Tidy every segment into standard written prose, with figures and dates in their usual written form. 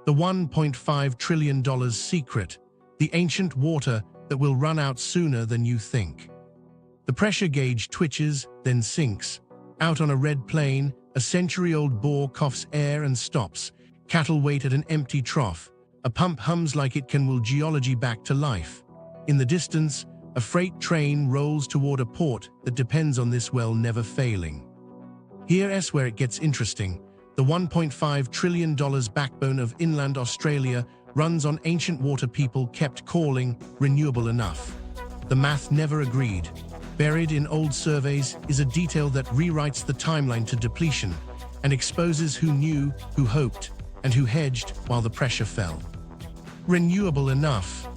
The $1.5 trillion secret, the ancient water that will run out sooner than you think. The pressure gauge twitches, then sinks. Out on a red plain, a century-old bore coughs air and stops. Cattle wait at an empty trough. A pump hums like it can will geology back to life. In the distance, a freight train rolls toward a port that depends on this well never failing. Here's where it gets interesting. The $1.5 trillion backbone of inland Australia runs on ancient water people kept calling renewable enough. The math never agreed. Buried in old surveys is a detail that rewrites the timeline to depletion and exposes who knew, who hoped, and who hedged while the pressure fell. Renewable enough.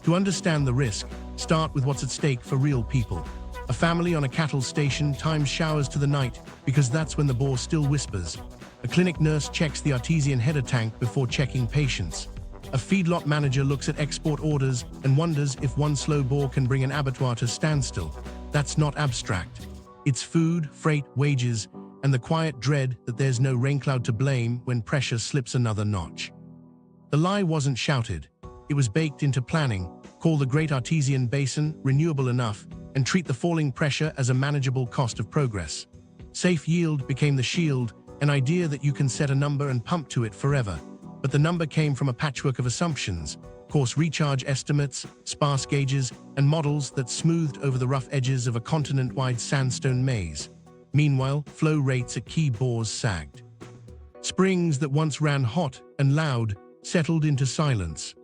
To understand the risk, start with what's at stake for real people. A family on a cattle station times showers to the night because that's when the bore still whispers. A clinic nurse checks the artesian header tank before checking patients. A feedlot manager looks at export orders and wonders if one slow bore can bring an abattoir to standstill. That's not abstract. It's food, freight, wages, and the quiet dread that there's no rain cloud to blame when pressure slips another notch. The lie wasn't shouted. It was baked into planning. Call the Great Artesian Basin renewable enough and treat the falling pressure as a manageable cost of progress. Safe yield became the shield, an idea that you can set a number and pump to it forever. But the number came from a patchwork of assumptions, coarse recharge estimates, sparse gauges, and models that smoothed over the rough edges of a continent-wide sandstone maze. Meanwhile, flow rates at key bores sagged. Springs that once ran hot and loud settled into silence.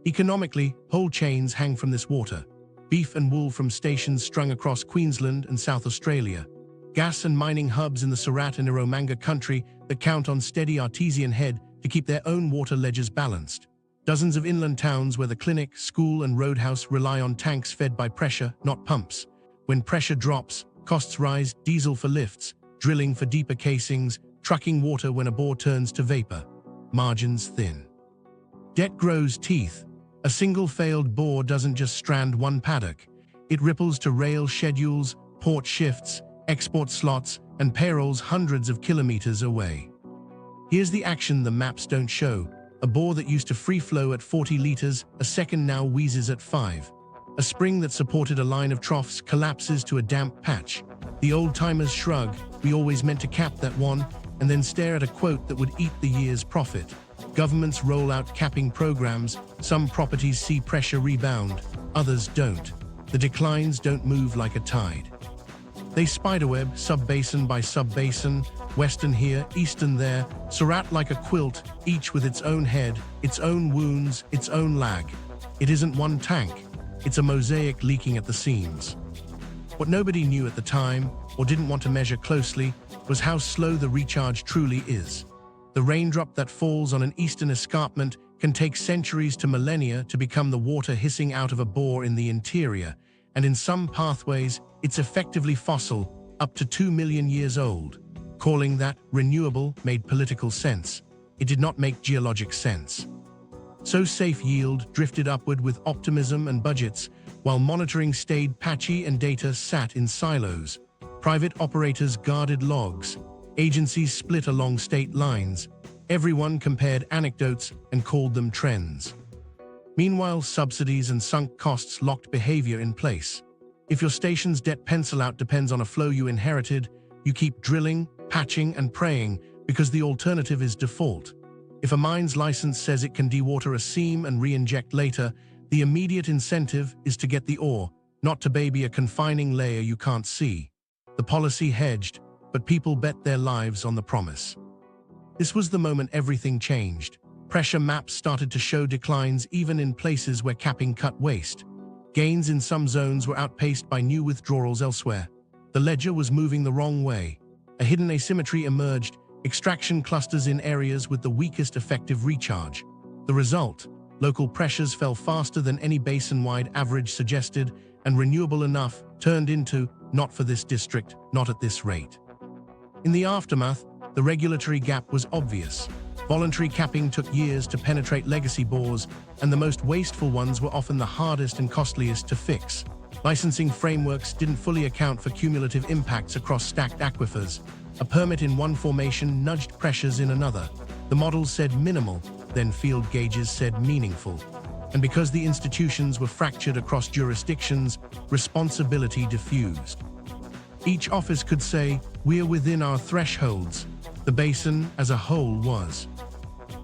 Economically, whole chains hang from this water. Beef and wool from stations strung across Queensland and South Australia. Gas and mining hubs in the Surat and Eromanga country that count on steady artesian head to keep their own water ledgers balanced. Dozens of inland towns where the clinic, school, and roadhouse rely on tanks fed by pressure, not pumps. When pressure drops, costs rise, diesel for lifts, drilling for deeper casings, trucking water when a bore turns to vapor. Margins thin. Debt grows teeth. A single failed bore doesn't just strand one paddock. It ripples to rail schedules, port shifts, export slots, and payrolls hundreds of kilometers away. Here's the action the maps don't show. A bore that used to free flow at 40 liters a second now wheezes at 5. A spring that supported a line of troughs collapses to a damp patch. The old-timers shrug, we always meant to cap that one, and then stare at a quote that would eat the year's profit. Governments roll out capping programs. Some properties see pressure rebound, others don't. The declines don't move like a tide. They spiderweb sub-basin by sub-basin, western here, eastern there, Surat like a quilt, each with its own head, its own wounds, its own lag. It isn't one tank, it's a mosaic leaking at the seams. What nobody knew at the time, or didn't want to measure closely, was how slow the recharge truly is. The raindrop that falls on an eastern escarpment can take centuries to millennia to become the water hissing out of a bore in the interior, and in some pathways, it's effectively fossil, up to 2 million years old. Calling that renewable made political sense. It did not make geologic sense. So safe yield drifted upward with optimism and budgets, while monitoring stayed patchy and data sat in silos. Private operators guarded logs. Agencies split along state lines. Everyone compared anecdotes and called them trends. Meanwhile, subsidies and sunk costs locked behavior in place. If your station's debt pencil out depends on a flow you inherited, you keep drilling, patching, and praying because the alternative is default. If a mine's license says it can dewater a seam and re-inject later, the immediate incentive is to get the ore, not to baby a confining layer you can't see. The policy hedged, but people bet their lives on the promise. This was the moment everything changed. Pressure maps started to show declines even in places where capping cut waste. Gains in some zones were outpaced by new withdrawals elsewhere. The ledger was moving the wrong way. A hidden asymmetry emerged, extraction clusters in areas with the weakest effective recharge. The result, local pressures fell faster than any basin-wide average suggested, and renewable enough turned into, not for this district, not at this rate. In the aftermath, the regulatory gap was obvious. Voluntary capping took years to penetrate legacy bores, and the most wasteful ones were often the hardest and costliest to fix. Licensing frameworks didn't fully account for cumulative impacts across stacked aquifers. A permit in one formation nudged pressures in another. The models said minimal, then field gauges said meaningful. And because the institutions were fractured across jurisdictions, responsibility diffused. Each office could say, "We're within our thresholds." The basin as a whole was.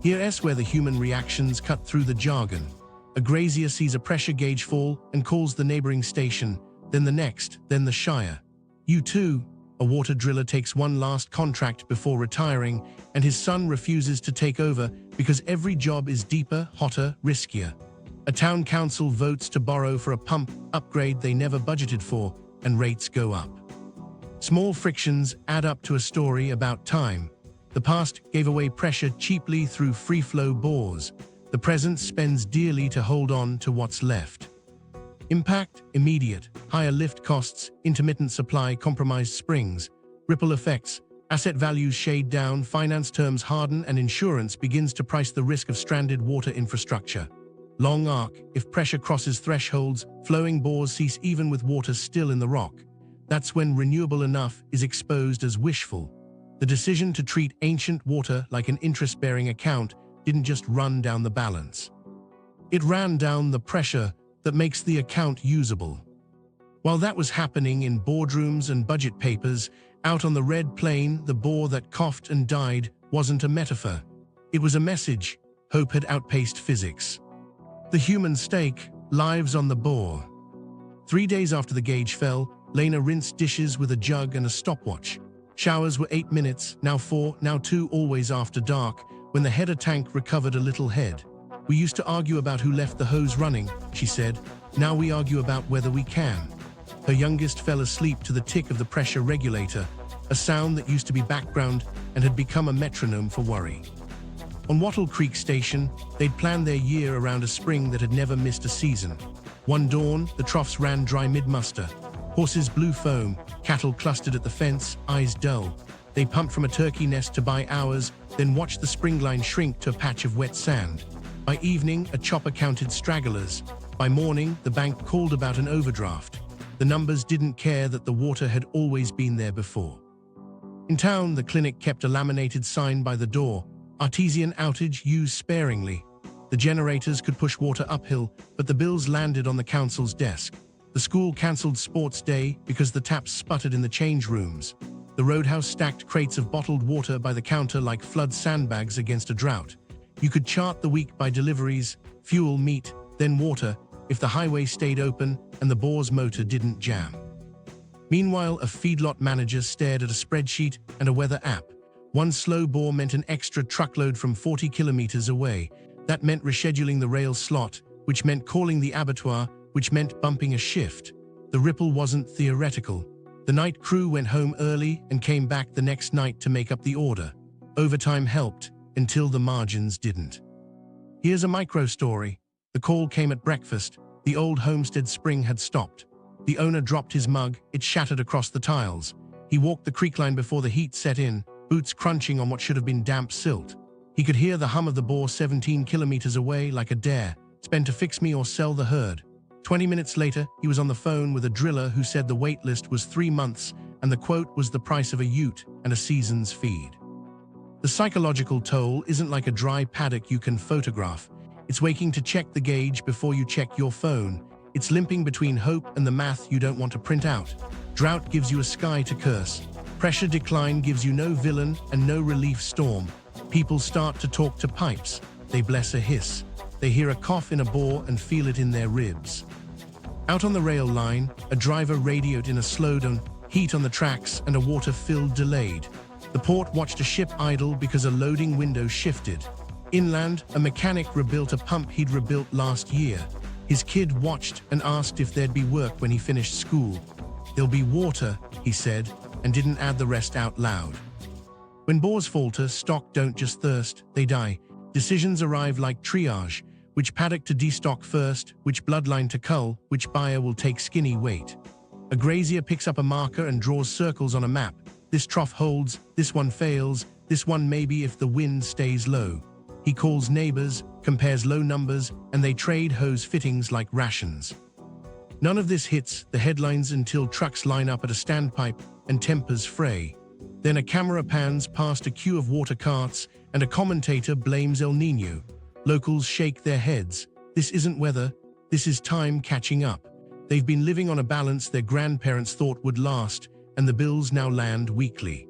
Here's where the human reactions cut through the jargon. A grazier sees a pressure gauge fall and calls the neighboring station, then the next, then the shire. You too. A water driller takes one last contract before retiring, and his son refuses to take over because every job is deeper, hotter, riskier. A town council votes to borrow for a pump upgrade they never budgeted for, and rates go up. Small frictions add up to a story about time. The past gave away pressure cheaply through free-flow bores. The present spends dearly to hold on to what's left. Impact, immediate, higher lift costs, intermittent supply, compromised springs, ripple effects, asset values shade down, finance terms harden, and insurance begins to price the risk of stranded water infrastructure. Long arc, if pressure crosses thresholds, flowing bores cease even with water still in the rock. That's when renewable enough is exposed as wishful. The decision to treat ancient water like an interest-bearing account didn't just run down the balance. It ran down the pressure that makes the account usable. While that was happening in boardrooms and budget papers, out on the red plain, the bore that coughed and died wasn't a metaphor. It was a message. Hope had outpaced physics. The human stake, lives on the bore. 3 days after the gauge fell, Lena rinsed dishes with a jug and a stopwatch. Showers were 8 minutes, now 4, now 2, always after dark, when the header tank recovered a little head. "We used to argue about who left the hose running," she said. "Now we argue about whether we can." Her youngest fell asleep to the tick of the pressure regulator, a sound that used to be background and had become a metronome for worry. On Wattle Creek Station, they'd planned their year around a spring that had never missed a season. One dawn, the troughs ran dry mid-muster. Horses blew foam, cattle clustered at the fence, eyes dull. They pumped from a turkey nest to buy hours, then watched the spring line shrink to a patch of wet sand. By evening, a chopper counted stragglers. By morning, the bank called about an overdraft. The numbers didn't care that the water had always been there before. In town, the clinic kept a laminated sign by the door. Artesian outage, use sparingly. The generators could push water uphill, but the bills landed on the council's desk. The school cancelled sports day because the taps sputtered in the change rooms. The roadhouse stacked crates of bottled water by the counter like flood sandbags against a drought. You could chart the week by deliveries, fuel, meat, then water, if the highway stayed open and the bore's motor didn't jam. Meanwhile, a feedlot manager stared at a spreadsheet and a weather app. One slow bore meant an extra truckload from 40 kilometers away. That meant rescheduling the rail slot, which meant calling the abattoir, which meant bumping a shift. The ripple wasn't theoretical. The night crew went home early and came back the next night to make up the order. Overtime helped, until the margins didn't. Here's a micro story. The call came at breakfast. The old homestead spring had stopped. The owner dropped his mug, it shattered across the tiles. He walked the creek line before the heat set in, boots crunching on what should have been damp silt. He could hear the hum of the bore 17 kilometers away like a dare, spend to fix me or sell the herd. 20 minutes later, he was on the phone with a driller who said the wait list was 3 months, and the quote was the price of a ute and a season's feed. The psychological toll isn't like a dry paddock you can photograph. It's waking to check the gauge before you check your phone. It's limping between hope and the math you don't want to print out. Drought gives you a sky to curse. Pressure decline gives you no villain and no relief storm. People start to talk to pipes. They bless a hiss. They hear a cough in a bore and feel it in their ribs. Out on the rail line, a driver radioed in a slowdown, heat on the tracks and a water-filled delayed. The port watched a ship idle because a loading window shifted. Inland, a mechanic rebuilt a pump he'd rebuilt last year. His kid watched and asked if there'd be work when he finished school. "There'll be water," he said, and didn't add the rest out loud. When bores falter, stock don't just thirst, they die. Decisions arrive like triage. Which paddock to destock first, which bloodline to cull, which buyer will take skinny weight. A grazier picks up a marker and draws circles on a map. This trough holds, this one fails, this one maybe if the wind stays low. He calls neighbors, compares low numbers, and they trade hose fittings like rations. None of this hits the headlines until trucks line up at a standpipe and tempers fray. Then a camera pans past a queue of water carts and a commentator blames El Niño. Locals shake their heads. This isn't weather, this is time catching up. They've been living on a balance their grandparents thought would last, and the bills now land weekly.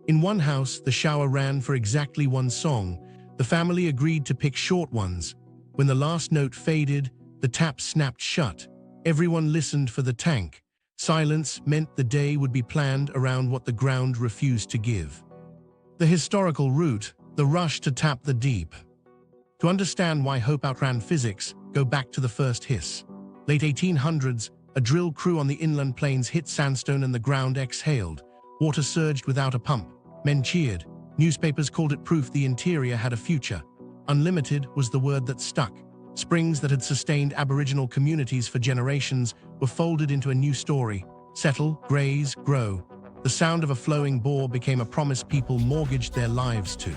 In one house, the shower ran for exactly one song. The family agreed to pick short ones. When the last note faded, the tap snapped shut. Everyone listened for the tank. Silence meant the day would be planned around what the ground refused to give. The historical route, the rush to tap the deep. To understand why hope outran physics, go back to the first hiss. Late 1800s, a drill crew on the inland plains hit sandstone and the ground exhaled. Water surged without a pump. Men cheered. Newspapers called it proof the interior had a future. Unlimited was the word that stuck. Springs that had sustained Aboriginal communities for generations were folded into a new story. Settle, graze, grow. The sound of a flowing bore became a promise people mortgaged their lives to.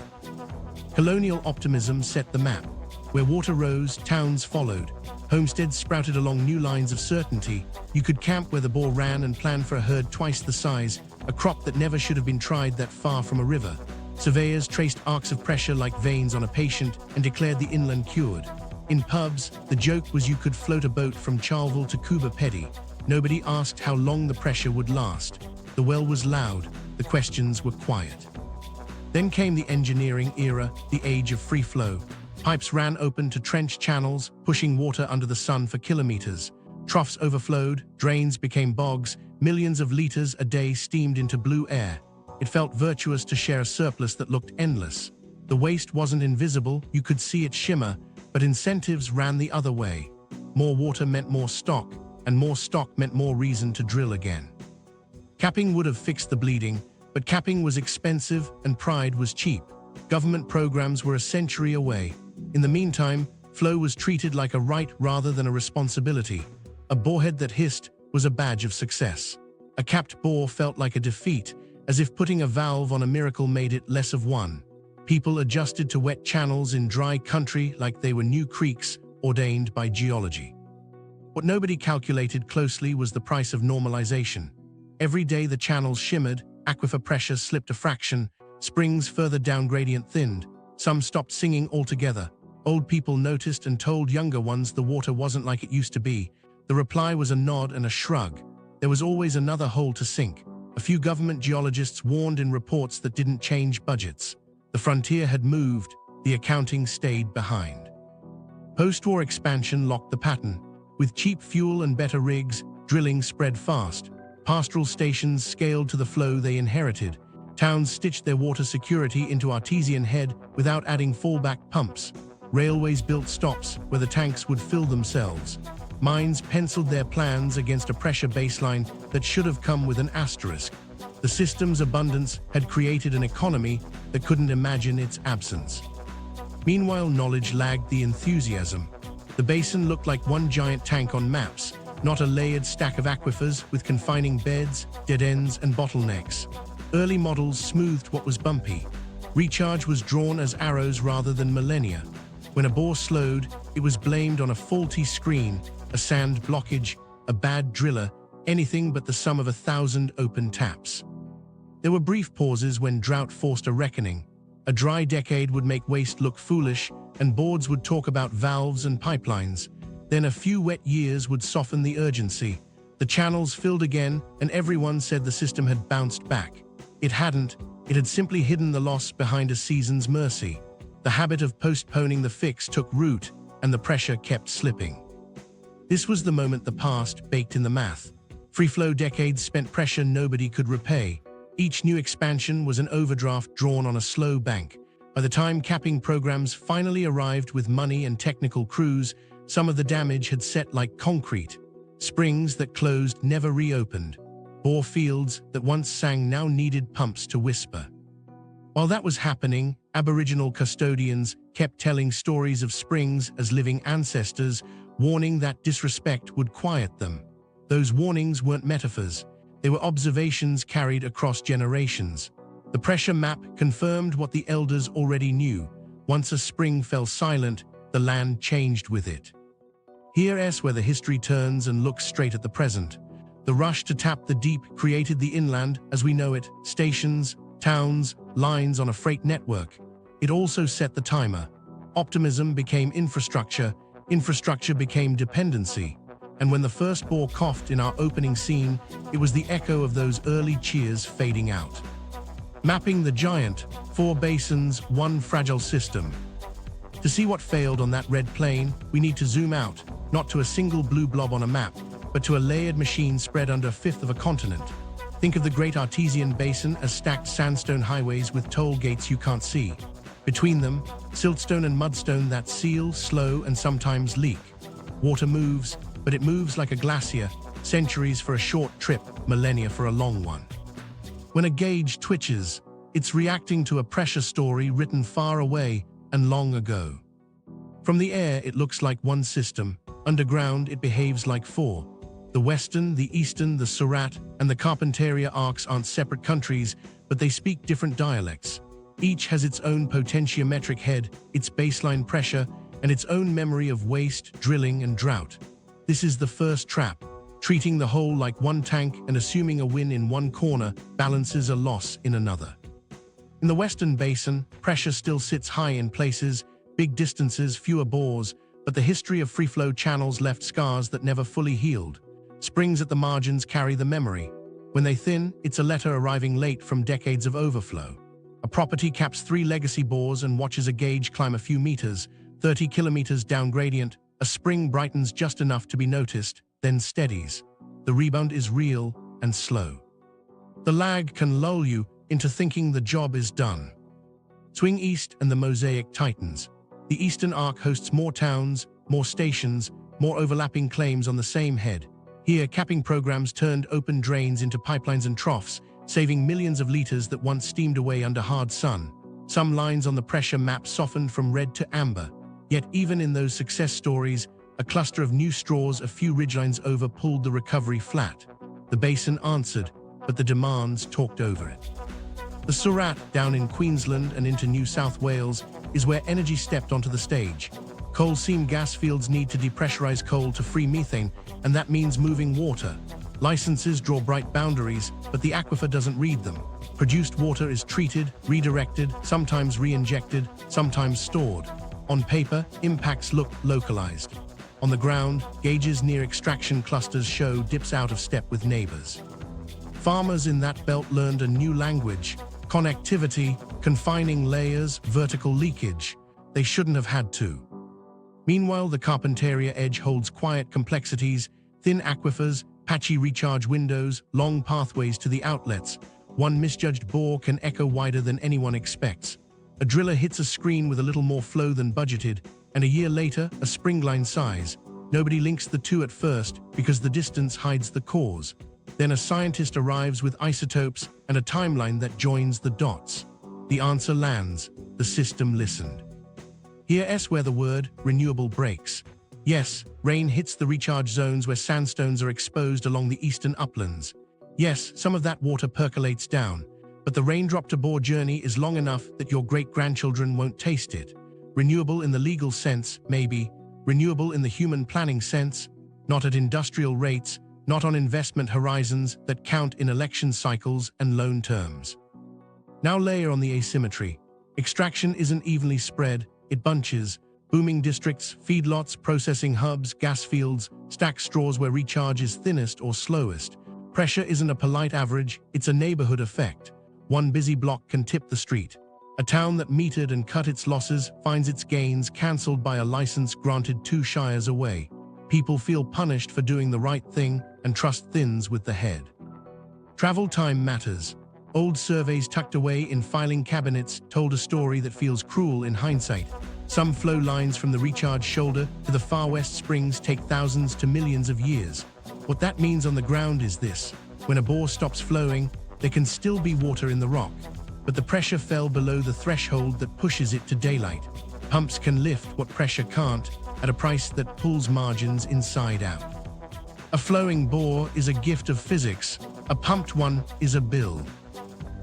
Colonial optimism set the map. Where water rose, towns followed. Homesteads sprouted along new lines of certainty. You could camp where the bore ran and plan for a herd twice the size, a crop that never should have been tried that far from a river. Surveyors traced arcs of pressure like veins on a patient and declared the inland cured. In pubs, the joke was you could float a boat from Charleville to Coober Pedy. Nobody asked how long the pressure would last. The well was loud, the questions were quiet. Then came the engineering era, the age of free flow. Pipes ran open to trench channels, pushing water under the sun for kilometers. Troughs overflowed, drains became bogs, millions of liters a day steamed into blue air. It felt virtuous to share a surplus that looked endless. The waste wasn't invisible, you could see it shimmer, but incentives ran the other way. More water meant more stock, and more stock meant more reason to drill again. Capping would have fixed the bleeding, but capping was expensive and pride was cheap. Government programs were a century away. In the meantime, flow was treated like a right rather than a responsibility. A borehead that hissed was a badge of success. A capped bore felt like a defeat, as if putting a valve on a miracle made it less of one. People adjusted to wet channels in dry country like they were new creeks ordained by geology. What nobody calculated closely was the price of normalization. Every day the channels shimmered, aquifer pressure slipped a fraction, springs further down gradient thinned. Some stopped singing altogether. Old people noticed and told younger ones the water wasn't like it used to be. The reply was a nod and a shrug. There was always another hole to sink. A few government geologists warned in reports that didn't change budgets. The frontier had moved, the accounting stayed behind. Post-war expansion locked the pattern. With cheap fuel and better rigs, drilling spread fast. Pastoral stations scaled to the flow they inherited. Towns stitched their water security into artesian head without adding fallback pumps. Railways built stops where the tanks would fill themselves. Mines penciled their plans against a pressure baseline that should have come with an asterisk. The system's abundance had created an economy that couldn't imagine its absence. Meanwhile, knowledge lagged the enthusiasm. The basin looked like one giant tank on maps, not a layered stack of aquifers with confining beds, dead ends, and bottlenecks. Early models smoothed what was bumpy. Recharge was drawn as arrows rather than millennia. When a bore slowed, it was blamed on a faulty screen, a sand blockage, a bad driller, anything but the sum of 1,000 open taps. There were brief pauses when drought forced a reckoning. A dry decade would make waste look foolish, and boards would talk about valves and pipelines. Then a few wet years would soften the urgency. The channels filled again, and everyone said the system had bounced back. It hadn't. It had simply hidden the loss behind a season's mercy. The habit of postponing the fix took root, and the pressure kept slipping. This was the moment the past baked in the math. Free-flow decades spent pressure nobody could repay. Each new expansion was an overdraft drawn on a slow bank. By the time capping programs finally arrived with money and technical crews, some of the damage had set like concrete. Springs that closed never reopened. Bore fields that once sang now needed pumps to whisper. While that was happening, Aboriginal custodians kept telling stories of springs as living ancestors, warning that disrespect would quiet them. Those warnings weren't metaphors. They were observations carried across generations. The pressure map confirmed what the elders already knew. Once a spring fell silent, the land changed with it. Here's where the history turns and looks straight at the present. The rush to tap the deep created the inland as we know it, stations, towns, lines on a freight network. It also set the timer. Optimism became infrastructure, infrastructure became dependency. And when the first bore coughed in our opening scene, it was the echo of those early cheers fading out. Mapping the giant, 4 basins, 1 fragile system. To see what failed on that red plain, we need to zoom out, not to a single blue blob on a map, but to a layered machine spread under a fifth of a continent. Think of the Great Artesian Basin as stacked sandstone highways with toll gates you can't see. Between them, siltstone and mudstone that seal, slow, and sometimes leak. Water moves, but it moves like a glacier, centuries for a short trip, millennia for a long one. When a gauge twitches, it's reacting to a pressure story written far away and long ago. From the air, it looks like one system. Underground, it behaves like 4. The Western, the Eastern, the Surat, and the Carpentaria arcs aren't separate countries, but they speak different dialects. Each has its own potentiometric head, its baseline pressure, and its own memory of waste, drilling, and drought. This is the first trap. Treating the whole like one tank and assuming a win in one corner balances a loss in another. In the Western Basin, pressure still sits high in places, big distances, fewer bores, but the history of free-flow channels left scars that never fully healed. Springs at the margins carry the memory. When they thin, it's a letter arriving late from decades of overflow. A property caps 3 legacy bores and watches a gauge climb a few meters, 30 kilometers down gradient. A spring brightens just enough to be noticed, then steadies. The rebound is real and slow. The lag can lull you into thinking the job is done. Swing east and the mosaic tightens. The Eastern Arc hosts more towns, more stations, more overlapping claims on the same head. Here, capping programs turned open drains into pipelines and troughs, saving millions of liters that once steamed away under hard sun. Some lines on the pressure map softened from red to amber. Yet even in those success stories, a cluster of new straws a few ridgelines over pulled the recovery flat. The basin answered, but the demands talked over it. The Surat, down in Queensland and into New South Wales, is where energy stepped onto the stage. Coal seam gas fields need to depressurize coal to free methane, and that means moving water. Licenses draw bright boundaries, but the aquifer doesn't read them. Produced water is treated, redirected, sometimes re-injected, sometimes stored. On paper, impacts look localized. On the ground, gauges near extraction clusters show dips out of step with neighbors. Farmers in that belt learned a new language: connectivity, confining layers, vertical leakage. They shouldn't have had to. Meanwhile, the Carpentaria Edge holds quiet complexities, thin aquifers, patchy recharge windows, long pathways to the outlets. One misjudged bore can echo wider than anyone expects. A driller hits a screen with a little more flow than budgeted, and a year later, a springline size. Nobody links the two at first because the distance hides the cause. Then a scientist arrives with isotopes and a timeline that joins the dots. The answer lands. The system listened. Here's where the word renewable breaks. Yes, rain hits the recharge zones where sandstones are exposed along the eastern uplands. Yes, some of that water percolates down, but the raindrop to bore journey is long enough that your great-grandchildren won't taste it. Renewable in the legal sense, maybe. Renewable in the human planning sense, not at industrial rates, not on investment horizons that count in election cycles and loan terms. Now layer on the asymmetry. Extraction isn't evenly spread, it bunches. Booming districts, feedlots, processing hubs, gas fields, stack straws where recharge is thinnest or slowest. Pressure isn't a polite average, it's a neighborhood effect. One busy block can tip the street. A town that metered and cut its losses finds its gains cancelled by a license granted 2 shires away. People feel punished for doing the right thing, and trust thins with the head. Travel time matters. Old surveys tucked away in filing cabinets told a story that feels cruel in hindsight. Some flow lines from the recharge shoulder to the far west springs take thousands to millions of years. What that means on the ground is this: when a bore stops flowing, there can still be water in the rock, but the pressure fell below the threshold that pushes it to daylight. Pumps can lift what pressure can't, at a price that pulls margins inside out. A flowing bore is a gift of physics, a pumped one is a bill.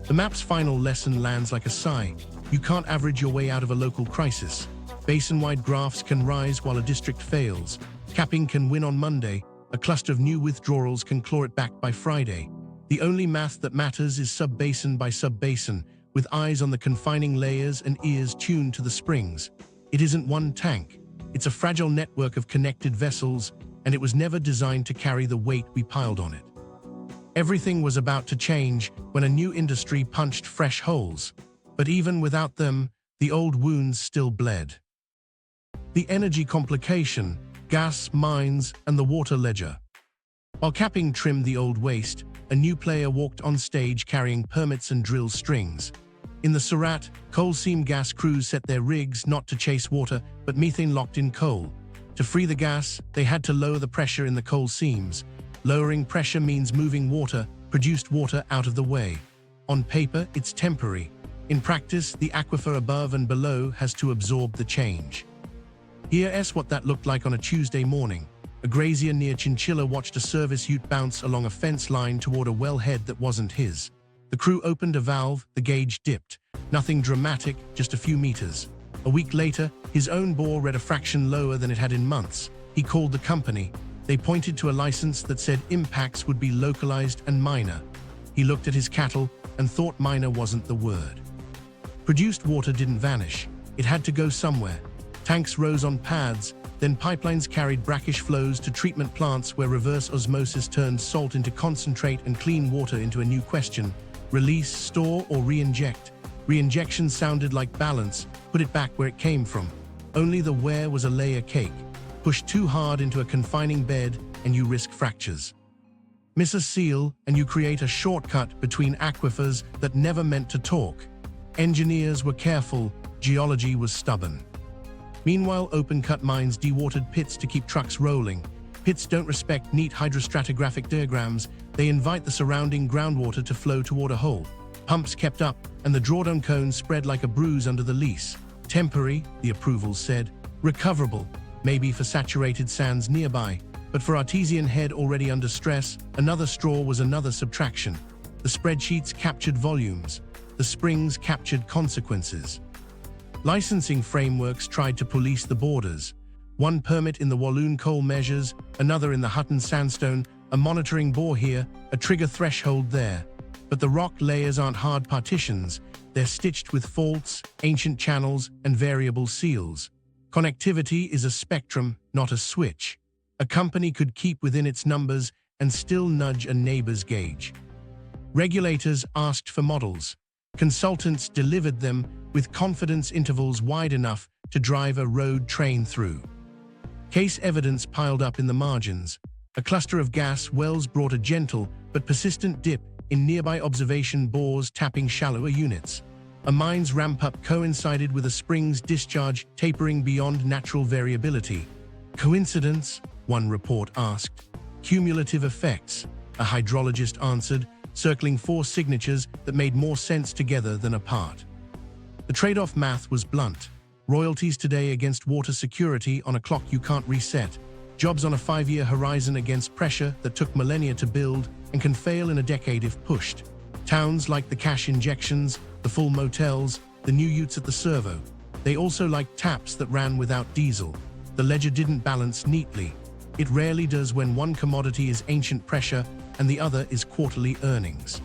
The map's final lesson lands like a sigh. You can't average your way out of a local crisis. Basin-wide graphs can rise while a district fails. Capping can win on Monday. A cluster of new withdrawals can claw it back by Friday. The only math that matters is sub-basin by sub-basin, with eyes on the confining layers and ears tuned to the springs. It isn't one tank. It's a fragile network of connected vessels, and it was never designed to carry the weight we piled on it. Everything was about to change when a new industry punched fresh holes. But even without them, the old wounds still bled. The energy complication, gas, mines, and the water ledger. While capping trimmed the old waste, a new player walked on stage carrying permits and drill strings. In the Surat, coal seam gas crews set their rigs not to chase water, but methane-locked in coal. To free the gas, they had to lower the pressure in the coal seams. Lowering pressure means moving water, produced water, out of the way. On paper, it's temporary. In practice, the aquifer above and below has to absorb the change. Here's what that looked like on a Tuesday morning. A grazier near Chinchilla watched a service ute bounce along a fence line toward a wellhead that wasn't his. The crew opened a valve, the gauge dipped. Nothing dramatic, just a few meters. A week later, his own bore read a fraction lower than it had in months. He called the company. They pointed to a license that said impacts would be localized and minor. He looked at his cattle and thought minor wasn't the word. Produced water didn't vanish. It had to go somewhere. Tanks rose on pads, then pipelines carried brackish flows to treatment plants where reverse osmosis turned salt into concentrate and clean water into a new question: release, store, or re-inject. Re-injection sounded like balance, put it back where it came from. Only the where was a layer cake. Push too hard into a confining bed and you risk fractures. Miss a seal and you create a shortcut between aquifers that never meant to talk. Engineers were careful, geology was stubborn. Meanwhile, open-cut mines dewatered pits to keep trucks rolling. Pits don't respect neat hydrostratigraphic diagrams, they invite the surrounding groundwater to flow toward a hole. Pumps kept up, and the drawdown cone spread like a bruise under the lease. Temporary, the approvals said. Recoverable, maybe for saturated sands nearby. But for artesian head already under stress, another straw was another subtraction. The spreadsheets captured volumes. The springs captured consequences. Licensing frameworks tried to police the borders. One permit in the Walloon coal measures, another in the Hutton sandstone, a monitoring bore here, a trigger threshold there. But the rock layers aren't hard partitions. They're stitched with faults, ancient channels, and variable seals. Connectivity is a spectrum, not a switch. A company could keep within its numbers and still nudge a neighbor's gauge. Regulators asked for models. Consultants delivered them with confidence intervals wide enough to drive a road train through. Case evidence piled up in the margins. A cluster of gas wells brought a gentle but persistent dip in nearby observation bores tapping shallower units. A mine's ramp-up coincided with a spring's discharge tapering beyond natural variability. Coincidence? One report asked. Cumulative effects? A hydrologist answered, circling 4 signatures that made more sense together than apart. The trade-off math was blunt. Royalties today against water security on a clock you can't reset. Jobs on a 5-year horizon against pressure that took millennia to build and can fail in a decade if pushed. Towns like the cash injections, the full motels, the new utes at the servo. They also liked taps that ran without diesel. The ledger didn't balance neatly. It rarely does when one commodity is ancient pressure and the other is quarterly earnings.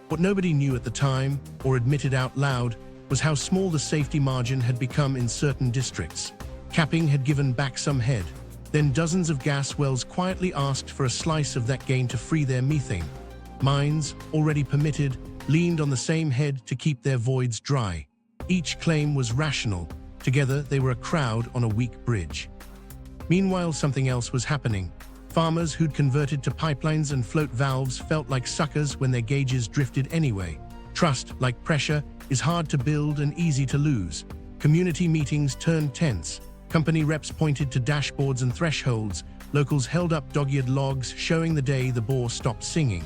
What nobody knew at the time, or admitted out loud, was how small the safety margin had become in certain districts. Capping had given back some head. Then dozens of gas wells quietly asked for a slice of that gain to free their methane. Mines, already permitted, leaned on the same head to keep their voids dry. Each claim was rational. Together, they were a crowd on a weak bridge. Meanwhile, something else was happening. Farmers who'd converted to pipelines and float valves felt like suckers when their gauges drifted anyway. Trust, like pressure, is hard to build and easy to lose. Community meetings turned tense. Company reps pointed to dashboards and thresholds. Locals held up dog-eared logs showing the day the bore stopped singing.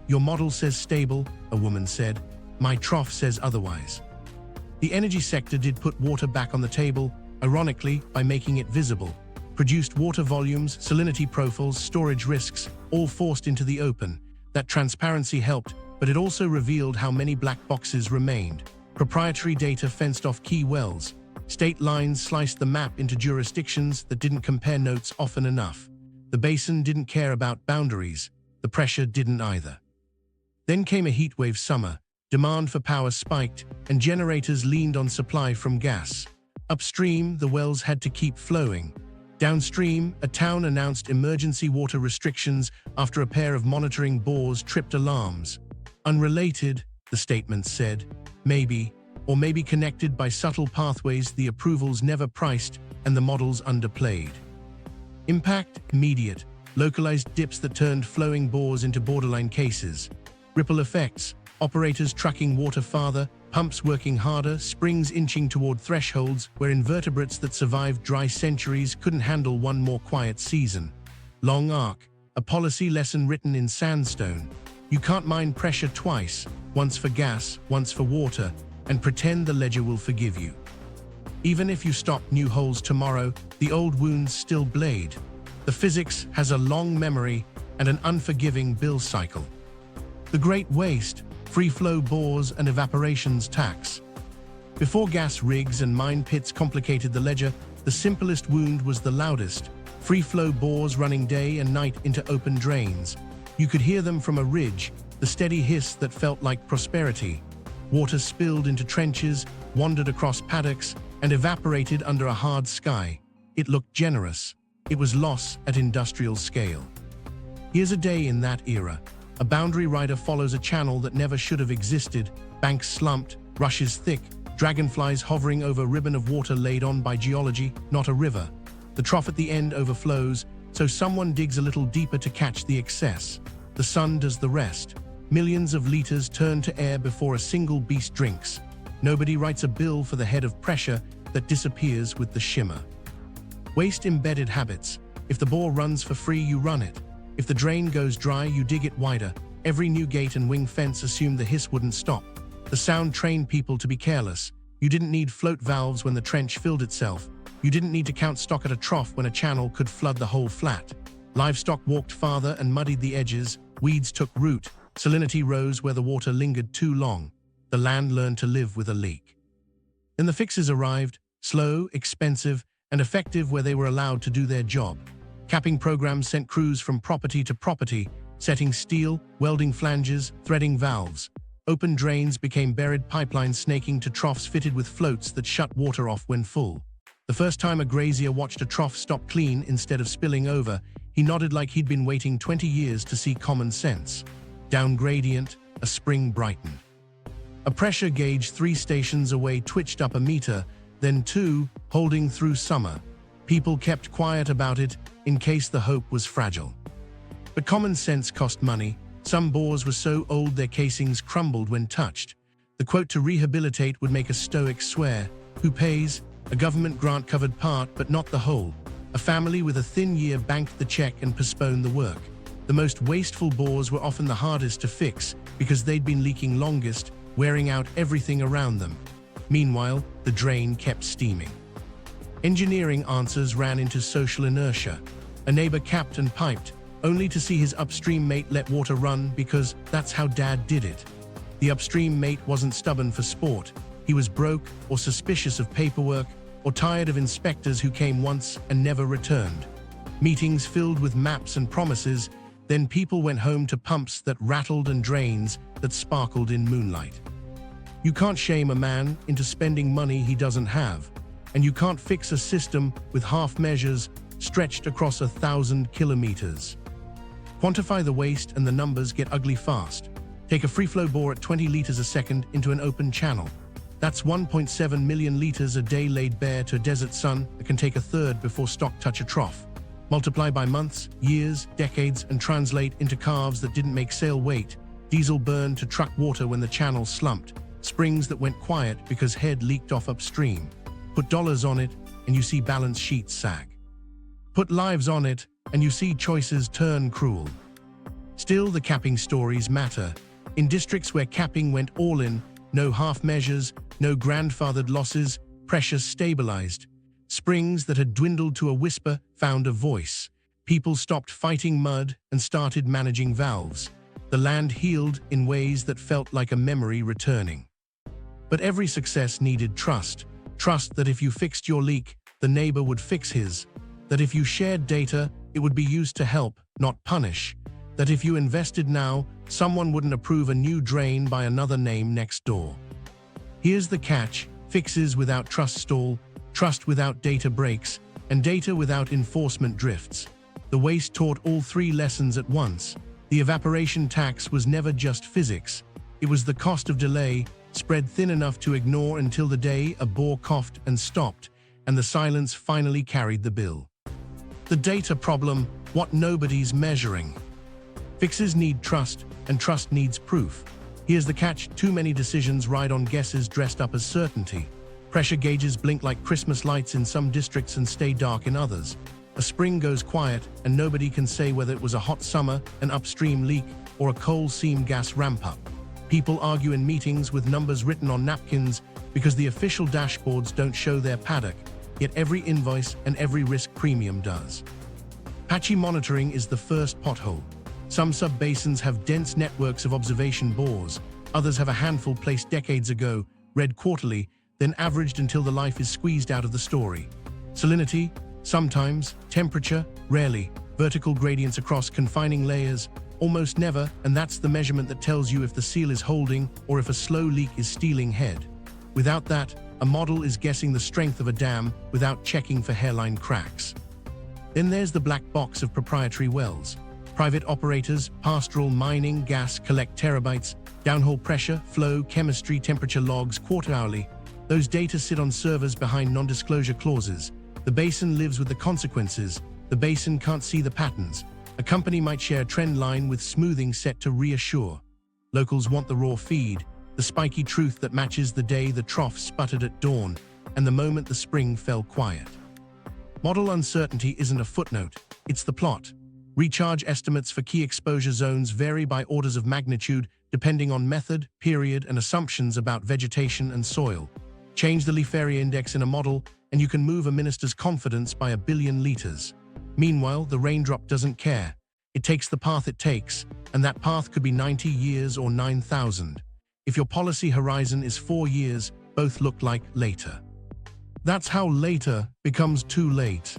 "Your model says stable," a woman said. "My trough says otherwise." The energy sector did put water back on the table, ironically, by making it visible. Produced water volumes, salinity profiles, storage risks, all forced into the open. That transparency helped, but it also revealed how many black boxes remained. Proprietary data fenced off key wells. State lines sliced the map into jurisdictions that didn't compare notes often enough. The basin didn't care about boundaries. The pressure didn't either. Then came a heatwave summer. Demand for power spiked, and generators leaned on supply from gas. Upstream, the wells had to keep flowing. Downstream, a town announced emergency water restrictions after a pair of monitoring bores tripped alarms. Unrelated, the statement said, maybe connected by subtle pathways the approvals never priced and the models underplayed. Impact, immediate, localized dips that turned flowing bores into borderline cases. Ripple effects, operators trucking water farther, pumps working harder, springs inching toward thresholds where invertebrates that survived dry centuries couldn't handle one more quiet season. Long arc, a policy lesson written in sandstone. You can't mine pressure twice, once for gas, once for water, and pretend the ledger will forgive you. Even if you stop new holes tomorrow, the old wounds still bleed. The physics has a long memory and an unforgiving bill cycle. The Great Waste, free-flow bores and evaporation's tax. Before gas rigs and mine pits complicated the ledger, the simplest wound was the loudest. Free-flow bores running day and night into open drains. You could hear them from a ridge, the steady hiss that felt like prosperity. Water spilled into trenches, wandered across paddocks, and evaporated under a hard sky. It looked generous. It was loss at industrial scale. Here's a day in that era. A boundary rider follows a channel that never should have existed, banks slumped, rushes thick, dragonflies hovering over a ribbon of water laid on by geology, not a river. The trough at the end overflows, so someone digs a little deeper to catch the excess. The sun does the rest. Millions of liters turn to air before a single beast drinks. Nobody writes a bill for the head of pressure that disappears with the shimmer. Waste-embedded habits. If the bore runs for free, you run it. If the drain goes dry, you dig it wider. Every new gate and wing fence assumed the hiss wouldn't stop. The sound trained people to be careless. You didn't need float valves when the trench filled itself. You didn't need to count stock at a trough when a channel could flood the whole flat. Livestock walked farther and muddied the edges. Weeds took root. Salinity rose where the water lingered too long. The land learned to live with a leak. Then the fixes arrived, slow, expensive, and effective where they were allowed to do their job. Capping programs sent crews from property to property, setting steel, welding flanges, threading valves. Open drains became buried pipelines snaking to troughs fitted with floats that shut water off when full. The first time a grazier watched a trough stop clean instead of spilling over, he nodded like he'd been waiting 20 years to see common sense. Down gradient, a spring brightened. A pressure gauge 3 stations away twitched up a meter, then 2, holding through summer. People kept quiet about it in case the hope was fragile. But common sense cost money. Some bores were so old their casings crumbled when touched. The quote to rehabilitate would make a stoic swear. Who pays? A government grant covered part, but not the whole. A family with a thin year banked the check and postponed the work. The most wasteful bores were often the hardest to fix because they'd been leaking longest, wearing out everything around them. Meanwhile, the drain kept steaming. Engineering answers ran into social inertia. A neighbor capped and piped, only to see his upstream mate let water run because that's how Dad did it. The upstream mate wasn't stubborn for sport. He was broke or suspicious of paperwork or tired of inspectors who came once and never returned. Meetings filled with maps and promises, then people went home to pumps that rattled and drains that sparkled in moonlight. You can't shame a man into spending money he doesn't have, and you can't fix a system with half measures stretched across 1,000 kilometers. Quantify the waste and the numbers get ugly fast. Take a free-flow bore at 20 liters a second into an open channel. That's 1.7 million liters a day laid bare to a desert sun that can take a third before stock touch a trough. Multiply by months, years, decades, and translate into calves that didn't make sail weight, diesel burned to truck water when the channel slumped, springs that went quiet because head leaked off upstream. Put dollars on it, and you see balance sheets sag. Put lives on it, and you see choices turn cruel. Still, the capping stories matter. In districts where capping went all in, no half measures, no grandfathered losses, pressure stabilized. Springs that had dwindled to a whisper found a voice. People stopped fighting mud and started managing valves. The land healed in ways that felt like a memory returning. But every success needed trust. Trust that if you fixed your leak, the neighbor would fix his. That if you shared data, it would be used to help, not punish. That if you invested now, someone wouldn't approve a new drain by another name next door. Here's the catch: fixes without trust stall. trust without data breaks, and data without enforcement drifts. The waste taught all three lessons at once. The evaporation tax was never just physics. It was the cost of delay, spread thin enough to ignore until the day a bore coughed and stopped, and the silence finally carried the bill. The data problem, what nobody's measuring. Fixes need trust, and trust needs proof. Here's the catch: too many decisions ride on guesses dressed up as certainty. Pressure gauges blink like Christmas lights in some districts and stay dark in others. A spring goes quiet, and nobody can say whether it was a hot summer, an upstream leak, or a coal seam gas ramp-up. People argue in meetings with numbers written on napkins because the official dashboards don't show their paddock, yet every invoice and every risk premium does. Patchy monitoring is the first pothole. Some sub-basins have dense networks of observation bores. Others have a handful placed decades ago, read quarterly, then averaged until the life is squeezed out of the story. Salinity, sometimes. Temperature, rarely. Vertical gradients across confining layers, almost never, and that's the measurement that tells you if the seal is holding or if a slow leak is stealing head. Without that, a model is guessing the strength of a dam without checking for hairline cracks. Then there's the black box of proprietary wells. Private operators, pastoral mining, gas collect terabytes, downhole pressure, flow, chemistry, temperature logs, quarter-hourly. Those data sit on servers behind non-disclosure clauses. The basin lives with the consequences. The basin can't see the patterns. A company might share a trend line with smoothing set to reassure. Locals want the raw feed, the spiky truth that matches the day the trough sputtered at dawn and the moment the spring fell quiet. Model uncertainty isn't a footnote, it's the plot. Recharge estimates for key exposure zones vary by orders of magnitude depending on method, period, and assumptions about vegetation and soil. Change the leaf area index in a model, and you can move a minister's confidence by 1 billion liters. Meanwhile, the raindrop doesn't care. It takes the path it takes, and that path could be 90 years or 9,000. If your policy horizon is 4 years, both look like later. That's how later becomes too late.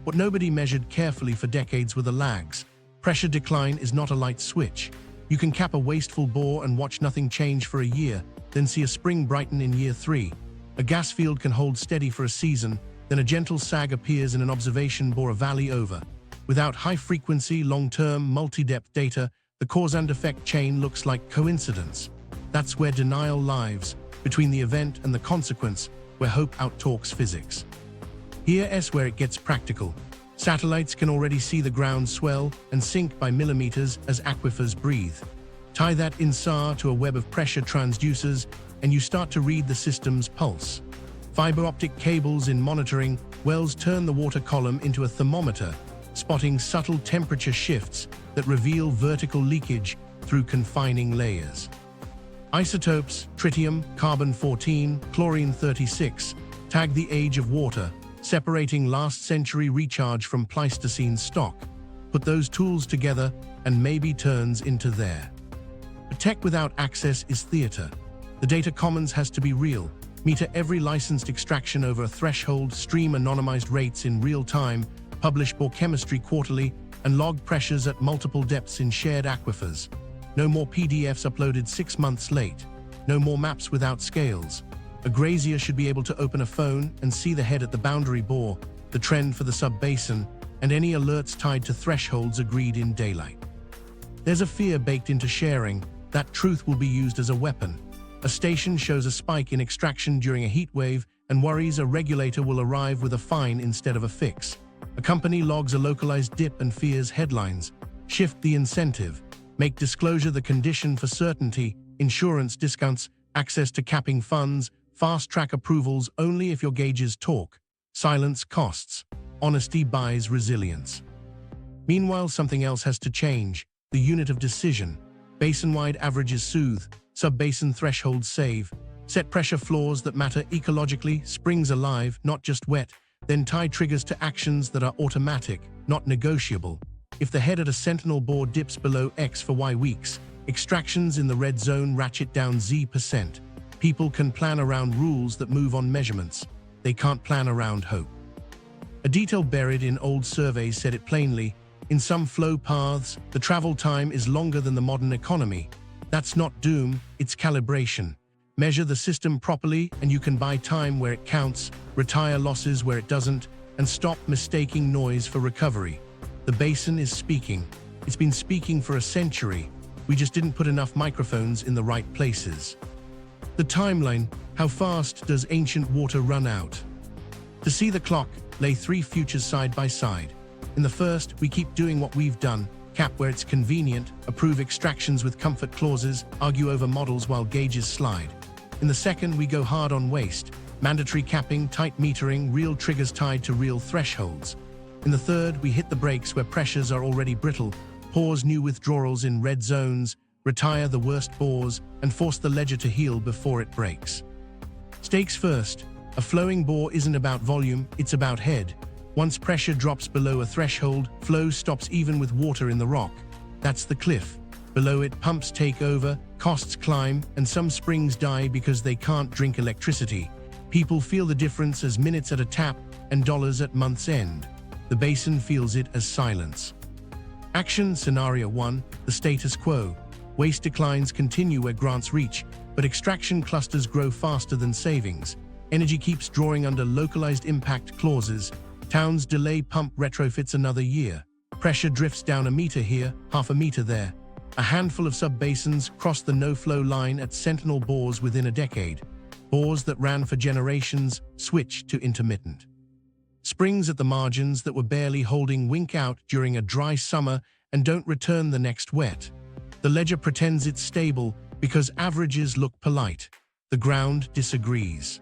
What nobody measured carefully for decades were the lags. Pressure decline is not a light switch. You can cap a wasteful bore and watch nothing change for a year, then see a spring brighten in year 3. A gas field can hold steady for a season, then a gentle sag appears in an observation bore a valley over. Without high-frequency, long-term, multi-depth data, the cause and effect chain looks like coincidence. That's where denial lives, between the event and the consequence, where hope outtalks physics. Here's where it gets practical. Satellites can already see the ground swell and sink by millimeters as aquifers breathe. Tie that INSAR to a web of pressure transducers, and you start to read the system's pulse. Fiber optic cables in monitoring wells turn the water column into a thermometer, spotting subtle temperature shifts that reveal vertical leakage through confining layers. Isotopes, tritium, carbon-14, chlorine-36, tag the age of water, separating last-century recharge from Pleistocene stock. Put those tools together and maybe turns into there. But tech without access is theater. The data commons has to be real. Meter every licensed extraction over a threshold, stream anonymized rates in real time, publish bore chemistry quarterly, and log pressures at multiple depths in shared aquifers. No more PDFs uploaded 6 months late. No more maps without scales. A grazier should be able to open a phone and see the head at the boundary bore, the trend for the sub-basin, and any alerts tied to thresholds agreed in daylight. There's a fear baked into sharing that truth will be used as a weapon. A station shows a spike in extraction during a heat wave and worries a regulator will arrive with a fine instead of a fix. A company logs a localized dip and fears headlines. Shift the incentive. Make disclosure the condition for certainty, insurance discounts, access to capping funds, fast-track approvals only if your gauges talk. Silence costs. Honesty buys resilience. Meanwhile, something else has to change. The unit of decision. Basin-wide averages soothe. Sub-basin thresholds save. Set pressure floors that matter ecologically, springs alive, not just wet, then tie triggers to actions that are automatic, not negotiable. If the head at a sentinel bore dips below X for Y weeks, extractions in the red zone ratchet down Z%. People can plan around rules that move on measurements. They can't plan around hope. A detail buried in old surveys said it plainly. In some flow paths, the travel time is longer than the modern economy. That's not doom, it's calibration. Measure the system properly and you can buy time where it counts, retire losses where it doesn't, and stop mistaking noise for recovery. The basin is speaking. It's been speaking for a century. We just didn't put enough microphones in the right places. The timeline: how fast does ancient water run out? To see the clock, lay 3 futures side by side. In the first, we keep doing what we've done, cap where it's convenient, approve extractions with comfort clauses, argue over models while gauges slide. In the second, we go hard on waste, mandatory capping, tight metering, real triggers tied to real thresholds. In the third, we hit the brakes where pressures are already brittle, pause new withdrawals in red zones, retire the worst bores, and force the ledger to heal before it breaks. Stakes first. A flowing bore isn't about volume, it's about head. Once pressure drops below a threshold, flow stops even with water in the rock. That's the cliff. Below it, pumps take over, costs climb, and some springs die because they can't drink electricity. People feel the difference as minutes at a tap and dollars at month's end. The basin feels it as silence. Action Scenario 1, the status quo. Waste declines continue where grants reach, but extraction clusters grow faster than savings. Energy keeps drawing under localized impact clauses. Towns delay pump retrofits another year. Pressure drifts down a meter here, half a meter there. A handful of sub-basins cross the no-flow line at sentinel bores within a decade. Bores that ran for generations switch to intermittent. Springs at the margins that were barely holding wink out during a dry summer and don't return the next wet. The ledger pretends it's stable because averages look polite. The ground disagrees.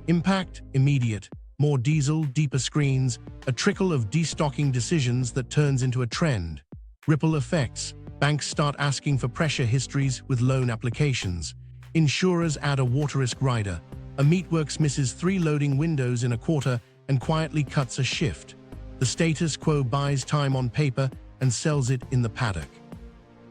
Impact immediate. More diesel, deeper screens, a trickle of destocking decisions that turns into a trend. Ripple effects. Banks start asking for pressure histories with loan applications. Insurers add a water risk rider. A meatworks misses 3 loading windows in a quarter and quietly cuts a shift. The status quo buys time on paper and sells it in the paddock.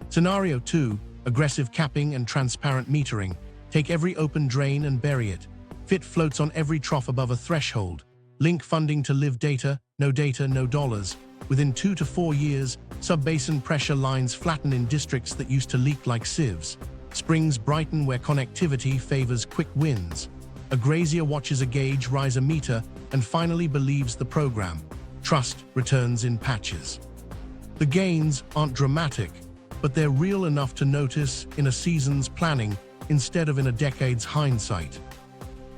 Scenario 2, aggressive capping and transparent metering. Take every open drain and bury it. Fit floats on every trough above a threshold. Link funding to live data, no dollars. Within 2 to 4 years, sub-basin pressure lines flatten in districts that used to leak like sieves. Springs brighten where connectivity favors quick wins. A grazier watches a gauge rise a meter and finally believes the program. Trust returns in patches. The gains aren't dramatic, but they're real enough to notice in a season's planning instead of in a decade's hindsight.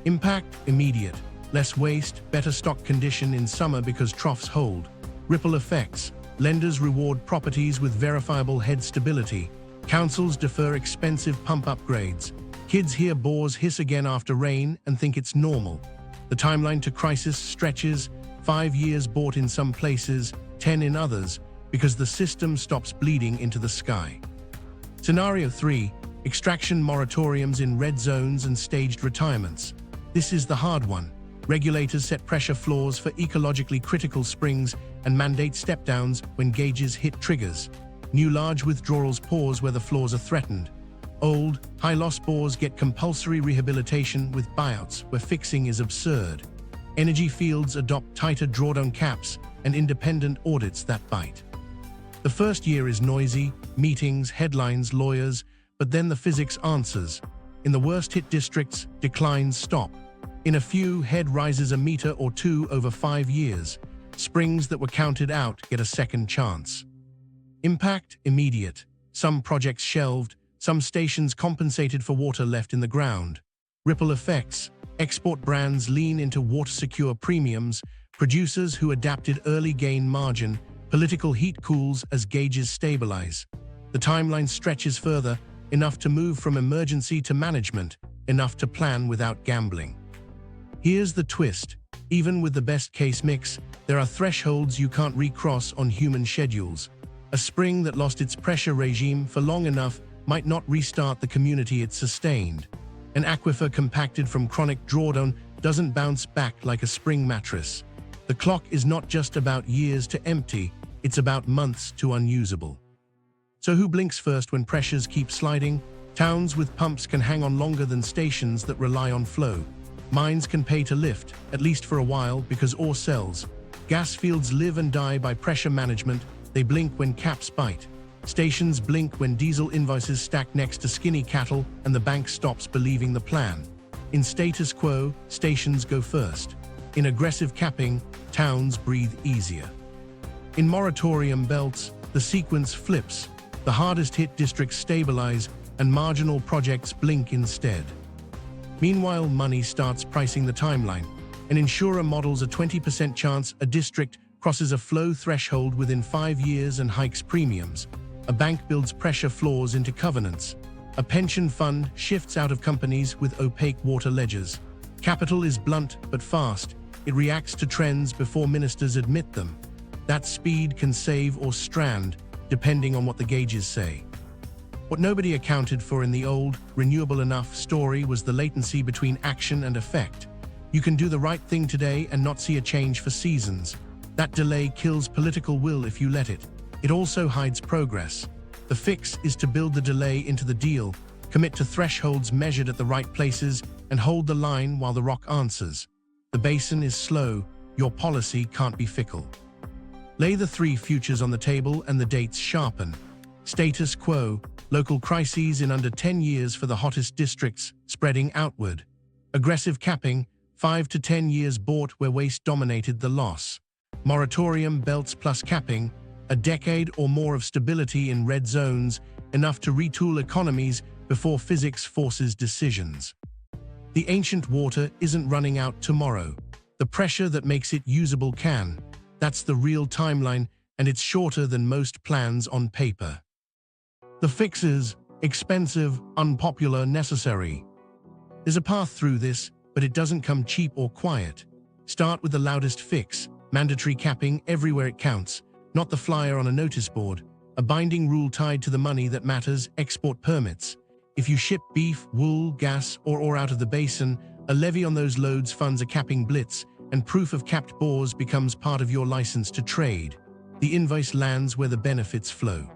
Impact immediate. Less waste, better stock condition in summer because troughs hold. Ripple effects. Lenders reward properties with verifiable head stability. Councils defer expensive pump upgrades. Kids hear bores hiss again after rain and think it's normal. The timeline to crisis stretches, 5 years bought in some places, 10 in others, because the system stops bleeding into the sky. Scenario 3, extraction moratoriums in red zones and staged retirements. This is the hard one. Regulators set pressure floors for ecologically critical springs and mandate step-downs when gauges hit triggers. New large withdrawals pause where the floors are threatened. Old, high-loss bores get compulsory rehabilitation with buyouts where fixing is absurd. Energy fields adopt tighter drawdown caps and independent audits that bite. The first year is noisy, meetings, headlines, lawyers, but then the physics answers. In the worst-hit districts, declines stop. In a few, head rises a meter or 2 over 5 years. Springs that were counted out get a second chance. Impact immediate. Some projects shelved, some stations compensated for water left in the ground. Ripple effects. Export brands lean into water-secure premiums. Producers who adapted early gain margin. Political heat cools as gauges stabilize. The timeline stretches further, enough to move from emergency to management, enough to plan without gambling. Here's the twist. Even with the best-case mix, there are thresholds you can't recross on human schedules. A spring that lost its pressure regime for long enough might not restart the community it sustained. An aquifer compacted from chronic drawdown doesn't bounce back like a spring mattress. The clock is not just about years to empty, it's about months to unusable. So who blinks first when pressures keep sliding? Towns with pumps can hang on longer than stations that rely on flow. Mines can pay to lift, at least for a while, because ore sells. Gas fields live and die by pressure management. They blink when caps bite. Stations blink when diesel invoices stack next to skinny cattle and the bank stops believing the plan. In status quo, stations go first. In aggressive capping, towns breathe easier. In moratorium belts, the sequence flips. The hardest-hit districts stabilize and marginal projects blink instead. Meanwhile, money starts pricing the timeline. An insurer models a 20% chance a district crosses a flow threshold within 5 years and hikes premiums. A bank builds pressure floors into covenants. A pension fund shifts out of companies with opaque water ledgers. Capital is blunt but fast. It reacts to trends before ministers admit them. That speed can save or strand, depending on what the gauges say. What nobody accounted for in the old, renewable enough story was the latency between action and effect. You can do the right thing today and not see a change for seasons. That delay kills political will if you let it. It also hides progress. The fix is to build the delay into the deal, commit to thresholds measured at the right places, and hold the line while the rock answers. The basin is slow, your policy can't be fickle. Lay the 3 futures on the table and the dates sharpen. Status quo, local crises in under 10 years for the hottest districts, spreading outward. Aggressive capping, 5 to 10 years bought where waste dominated the loss. Moratorium belts plus capping, a decade or more of stability in red zones, enough to retool economies before physics forces decisions. The ancient water isn't running out tomorrow. The pressure that makes it usable can. That's the real timeline, and it's shorter than most plans on paper. The fix is expensive, unpopular, necessary. There's a path through this, but it doesn't come cheap or quiet. Start with the loudest fix, mandatory capping everywhere it counts, not the flyer on a notice board. A binding rule tied to the money that matters, export permits. If you ship beef, wool, gas, or ore out of the basin, a levy on those loads funds a capping blitz, and proof of capped bores becomes part of your license to trade. The invoice lands where the benefits flow.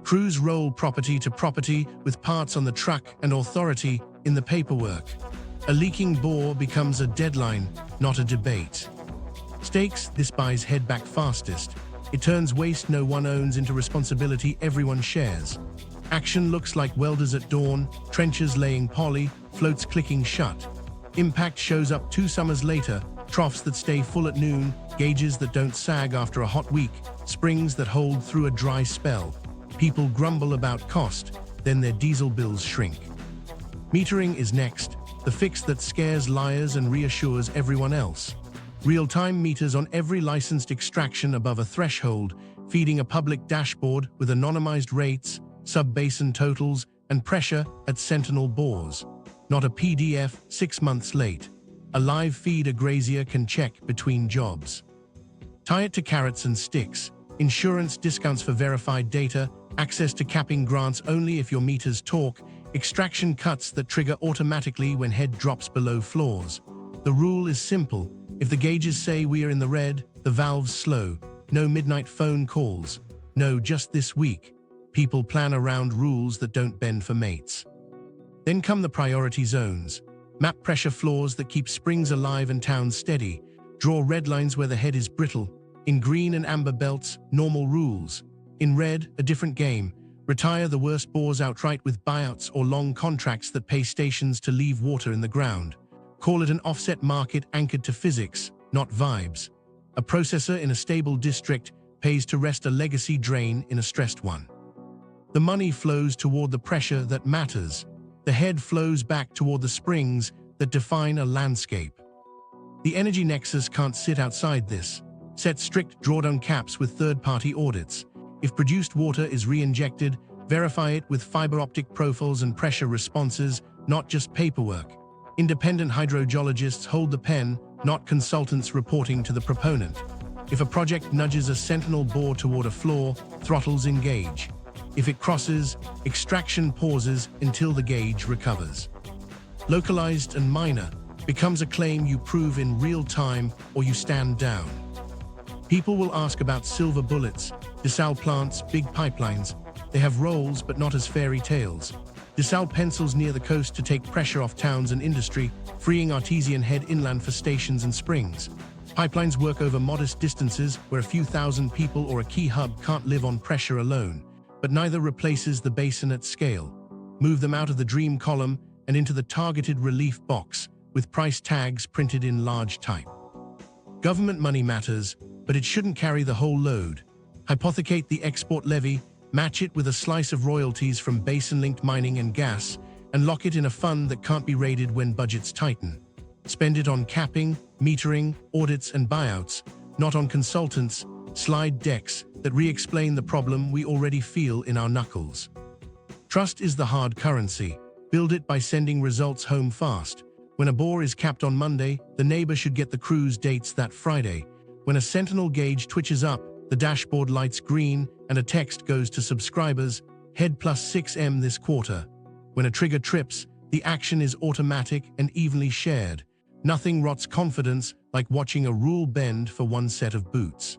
Crews roll property to property with parts on the truck and authority in the paperwork. A leaking bore becomes a deadline, not a debate. Stakes, this buys head back fastest. It turns waste no one owns into responsibility everyone shares. Action looks like welders at dawn, trenches laying poly, floats clicking shut. Impact shows up 2 summers later, troughs that stay full at noon, gauges that don't sag after a hot week, springs that hold through a dry spell. People grumble about cost, then their diesel bills shrink. Metering is next, the fix that scares liars and reassures everyone else. Real-time meters on every licensed extraction above a threshold, feeding a public dashboard with anonymized rates, sub-basin totals, and pressure at sentinel bores. Not a PDF 6 months late. A live feed a grazier can check between jobs. Tie it to carrots and sticks. Insurance discounts for verified data, access to capping grants only if your meters talk, extraction cuts that trigger automatically when head drops below floors. The rule is simple. If the gauges say we are in the red, the valves slow. No midnight phone calls. No, just this week. People plan around rules that don't bend for mates. Then come the priority zones. Map pressure floors that keep springs alive and towns steady. Draw red lines where the head is brittle. In green and amber belts, normal rules. In red, a different game. Retire the worst bores outright with buyouts or long contracts that pay stations to leave water in the ground. Call it an offset market anchored to physics, not vibes. A processor in a stable district pays to rest a legacy drain in a stressed one. The money flows toward the pressure that matters. The head flows back toward the springs that define a landscape. The energy nexus can't sit outside this. Set strict drawdown caps with third-party audits. If produced water is re-injected, verify it with fiber optic profiles and pressure responses, not just paperwork. Independent hydrogeologists hold the pen, not consultants reporting to the proponent. If a project nudges a sentinel bore toward a floor, throttles engage. If it crosses, extraction pauses until the gauge recovers. Localized and minor becomes a claim you prove in real time or you stand down. People will ask about silver bullets, desal plants, big pipelines. They have roles but not as fairy tales. Desal pencils near the coast to take pressure off towns and industry, freeing artesian head inland for stations and springs. Pipelines work over modest distances where a few thousand people or a key hub can't live on pressure alone. but neither replaces the basin at scale. Move them out of the dream column and into the targeted relief box with price tags printed in large type. Government money matters, but it shouldn't carry the whole load. Hypothecate the export levy, match it with a slice of royalties from basin-linked mining and gas, and lock it in a fund that can't be raided when budgets tighten. Spend it on capping, metering, audits and buyouts, not on consultants, slide decks that re-explain the problem we already feel in our knuckles. Trust is the hard currency. Build it by sending results home fast. When a bore is capped on Monday, the neighbor should get the cruise dates that Friday. When a sentinel gauge twitches up, the dashboard lights green and a text goes to subscribers, head plus 6M this quarter. When a trigger trips, the action is automatic and evenly shared. Nothing rots confidence like watching a rule bend for one set of boots.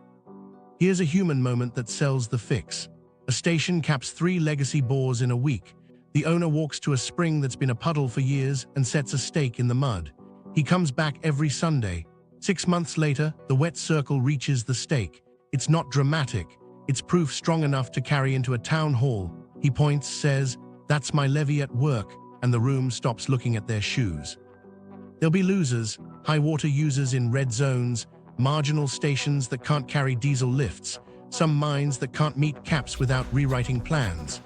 Here's a human moment that sells the fix. A station caps 3 legacy bores in a week. The owner walks to a spring that's been a puddle for years and sets a stake in the mud. He comes back every Sunday. 6 months later, the wet circle reaches the stake. It's not dramatic. It's proof strong enough to carry into a town hall. He points, says, "That's my levy at work," and the room stops looking at their shoes. There'll be losers, high water users in red zones, marginal stations that can't carry diesel lifts, some mines that can't meet caps without rewriting plans.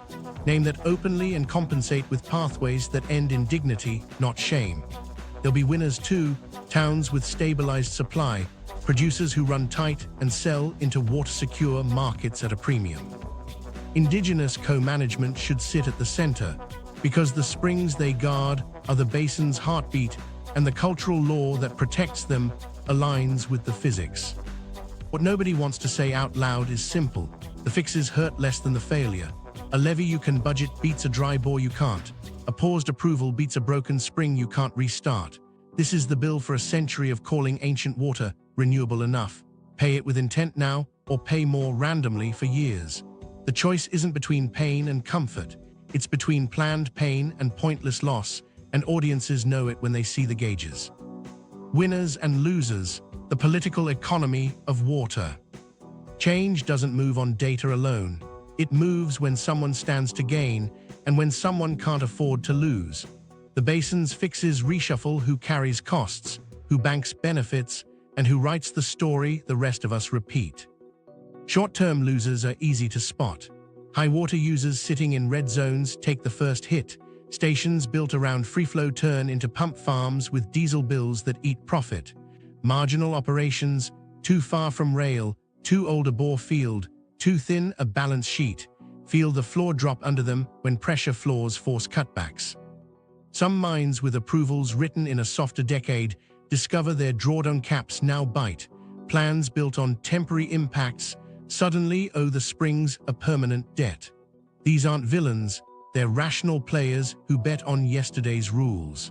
Name that openly and compensate with pathways that end in dignity, not shame. There'll be winners too, towns with stabilized supply, producers who run tight and sell into water-secure markets at a premium. Indigenous co-management should sit at the center, because the springs they guard are the basin's heartbeat, and the cultural law that protects them aligns with the physics. What nobody wants to say out loud is simple. The fixes hurt less than the failure. A levy you can budget beats a dry bore you can't. A paused approval beats a broken spring you can't restart. This is the bill for a century of calling ancient water renewable enough. Pay it with intent now, or pay more randomly for years. The choice isn't between pain and comfort. It's between planned pain and pointless loss, and audiences know it when they see the gauges. Winners and losers, the political economy of water. Change doesn't move on data alone. It moves when someone stands to gain and when someone can't afford to lose. The basin's fixes reshuffle who carries costs, who banks benefits, and who writes the story the rest of us repeat. Short-term losers are easy to spot. High water users sitting in red zones take the first hit. Stations built around free-flow turn into pump farms with diesel bills that eat profit. Marginal operations, too far from rail, too old a bore field, too thin a balance sheet, feel the floor drop under them when pressure floors force cutbacks. Some mines with approvals written in a softer decade discover their drawdown caps now bite. Plans built on temporary impacts suddenly owe the springs a permanent debt. These aren't villains, they're rational players who bet on yesterday's rules.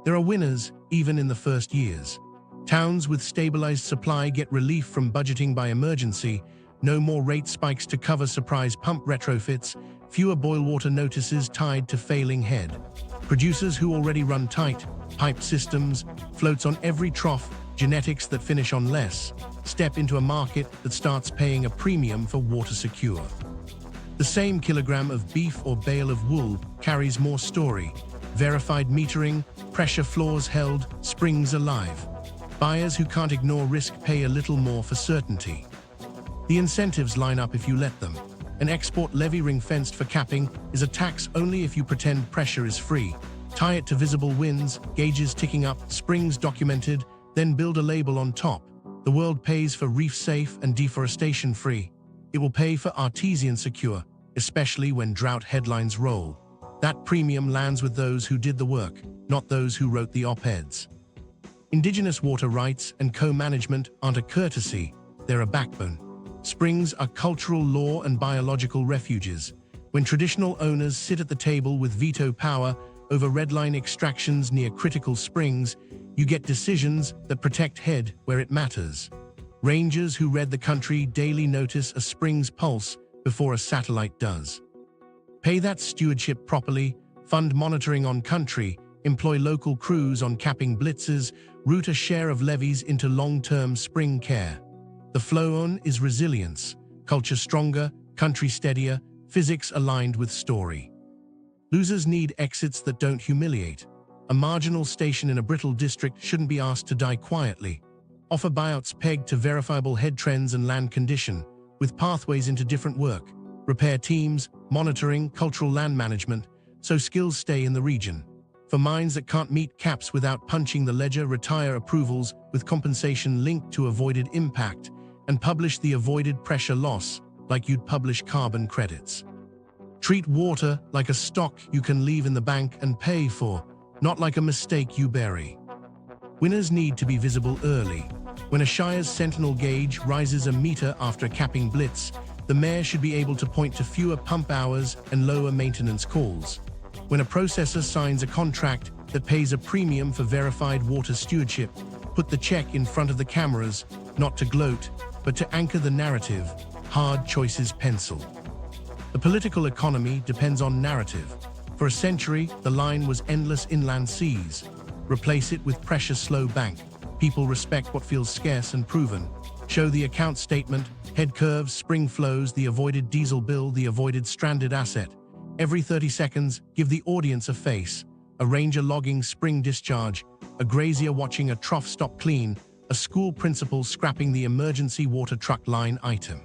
There are winners, even in the first years. Towns with stabilized supply get relief from budgeting by emergency, no more rate spikes to cover surprise pump retrofits, fewer boil water notices tied to failing head. Producers who already run tight, pipe systems, floats on every trough, genetics that finish on less, step into a market that starts paying a premium for water secure. The same kilogram of beef or bale of wool carries more story. Verified metering, pressure floors held, springs alive. Buyers who can't ignore risk pay a little more for certainty. The incentives line up if you let them. An export levy ring-fenced for capping is a tax only if you pretend pressure is free. Tie it to visible wins, gauges ticking up, springs documented, then build a label on top. The world pays for reef-safe and deforestation-free. It will pay for artesian secure, especially when drought headlines roll. That premium lands with those who did the work, not those who wrote the op-eds. Indigenous water rights and co-management aren't a courtesy, they're a backbone. Springs are cultural law and biological refuges. When traditional owners sit at the table with veto power over redline extractions near critical springs, you get decisions that protect head where it matters. Rangers who read the country daily notice a spring's pulse before a satellite does. Pay that stewardship properly, fund monitoring on country, employ local crews on capping blitzes, route a share of levies into long-term spring care. The flow-on is resilience, culture stronger, country steadier, Physics aligned with story. Losers need exits that don't humiliate. A marginal station in a brittle district shouldn't be asked to die quietly. Offer buyouts pegged to verifiable head trends and land condition, with pathways into different work, repair teams, monitoring, cultural land management, so skills stay in the region. For mines that can't meet caps without punching the ledger, retire approvals with compensation linked to avoided impact, and publish the avoided pressure loss like you'd publish carbon credits. Treat water like a stock you can leave in the bank and pay for, not like a mistake you bury. Winners need to be visible early. When a shire's sentinel gauge rises a meter after a capping blitz, the mayor should be able to point to fewer pump hours and lower maintenance calls. When a processor signs a contract that pays a premium for verified water stewardship, put the check in front of the cameras, not to gloat, but to anchor the narrative. Hard choices pencil. The political economy depends on narrative. For a century, the line was endless inland seas. Replace it with precious slow bank. People respect what feels scarce and proven. Show the account statement, head curves, spring flows, the avoided diesel bill, the avoided stranded asset. Every 30 seconds, give the audience a face. A ranger logging spring discharge, a grazier watching a trough stop clean, a school principal scrapping the emergency water truck line item.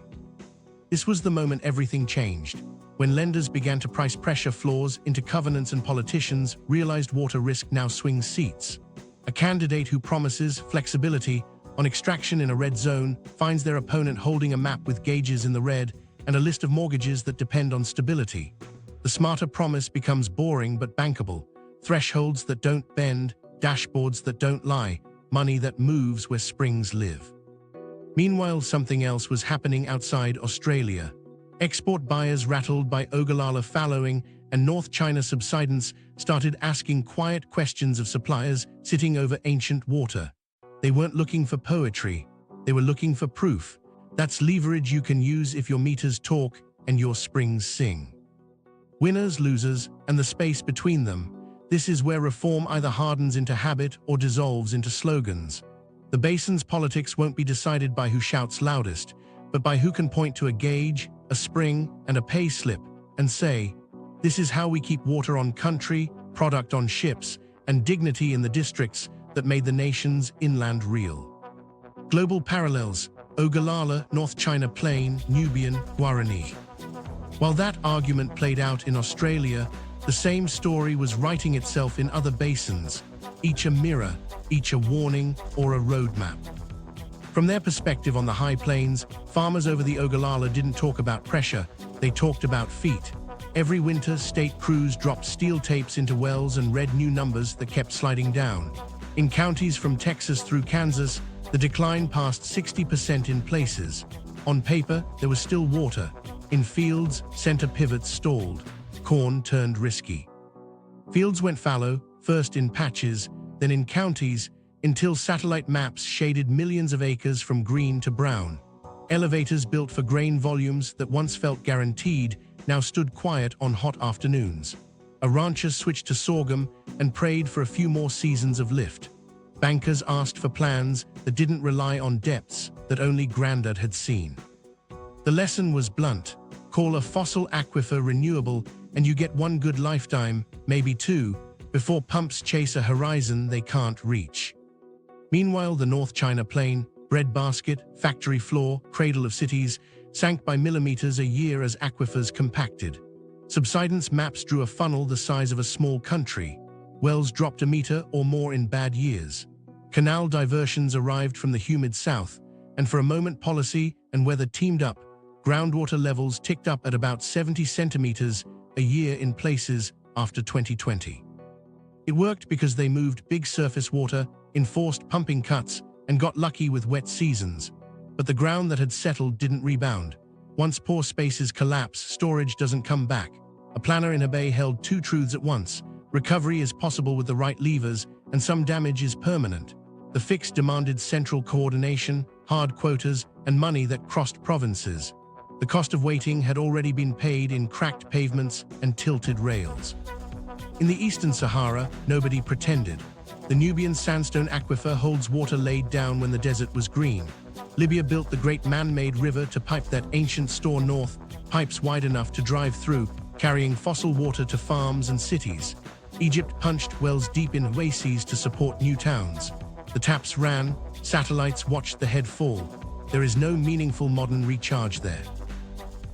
This was the moment everything changed. When lenders began to price pressure floors into covenants and politicians realized water risk now swings seats. A candidate who promises flexibility on extraction in a red zone finds their opponent holding a map with gauges in the red and a list of mortgages that depend on stability. The smarter promise becomes boring but bankable. Thresholds that don't bend, dashboards that don't lie, money that moves where springs live. Meanwhile, something else was happening outside Australia. Export buyers rattled by Ogallala fallowing and North China subsidence started asking quiet questions of suppliers sitting over ancient water. They weren't looking for poetry, they were looking for proof. That's leverage you can use if your meters talk and your springs sing. Winners, losers, and the space between them. This is where reform either hardens into habit or dissolves into slogans. The basin's politics won't be decided by who shouts loudest, but by who can point to a gauge, a spring, and a pay slip, and say, this is how we keep water on country, product on ships, and dignity in the districts that made the nation's inland real. Global parallels: Ogallala, North China Plain, Nubian, Guarani. While that argument played out in Australia, the same story was writing itself in other basins, each a mirror, each a warning or a roadmap. From their perspective on the high plains, farmers over the Ogallala didn't talk about pressure, they talked about feet. Every winter, state crews dropped steel tapes into wells and read new numbers that kept sliding down. In counties from Texas through Kansas, the decline passed 60% in places. On paper, there was still water. In fields, center pivots stalled. Corn turned risky. Fields went fallow, first in patches, then in counties, until satellite maps shaded millions of acres from green to brown. Elevators built for grain volumes that once felt guaranteed now stood quiet on hot afternoons. A rancher switched to sorghum and prayed for a few more seasons of lift. Bankers asked for plans that didn't rely on depths that only Grandad had seen. The lesson was blunt. Call a fossil aquifer renewable and you get one good lifetime, maybe two, before pumps chase a horizon they can't reach. Meanwhile, the North China Plain, breadbasket, factory floor, cradle of cities, sank by millimeters a year as aquifers compacted. Subsidence maps drew a funnel the size of a small country. Wells dropped a meter or more in bad years. Canal diversions arrived from the humid south, and for a moment policy and weather teamed up. Groundwater levels ticked up at about 70 centimeters a year in places after 2020. It worked because they moved big surface water, enforced pumping cuts, and got lucky with wet seasons. But the ground that had settled didn't rebound. Once pore spaces collapse, storage doesn't come back. A planner in a bay held two truths at once. Recovery is possible with the right levers, and some damage is permanent. The fix demanded central coordination, hard quotas, and money that crossed provinces. The cost of waiting had already been paid in cracked pavements and tilted rails. In the Eastern Sahara, nobody pretended. The Nubian sandstone aquifer holds water laid down when the desert was green. Libya built the great man-made river to pipe that ancient store north, pipes wide enough to drive through, carrying fossil water to farms and cities. Egypt punched wells deep in oases to support new towns. The taps ran, satellites watched the head fall. There is no meaningful modern recharge there.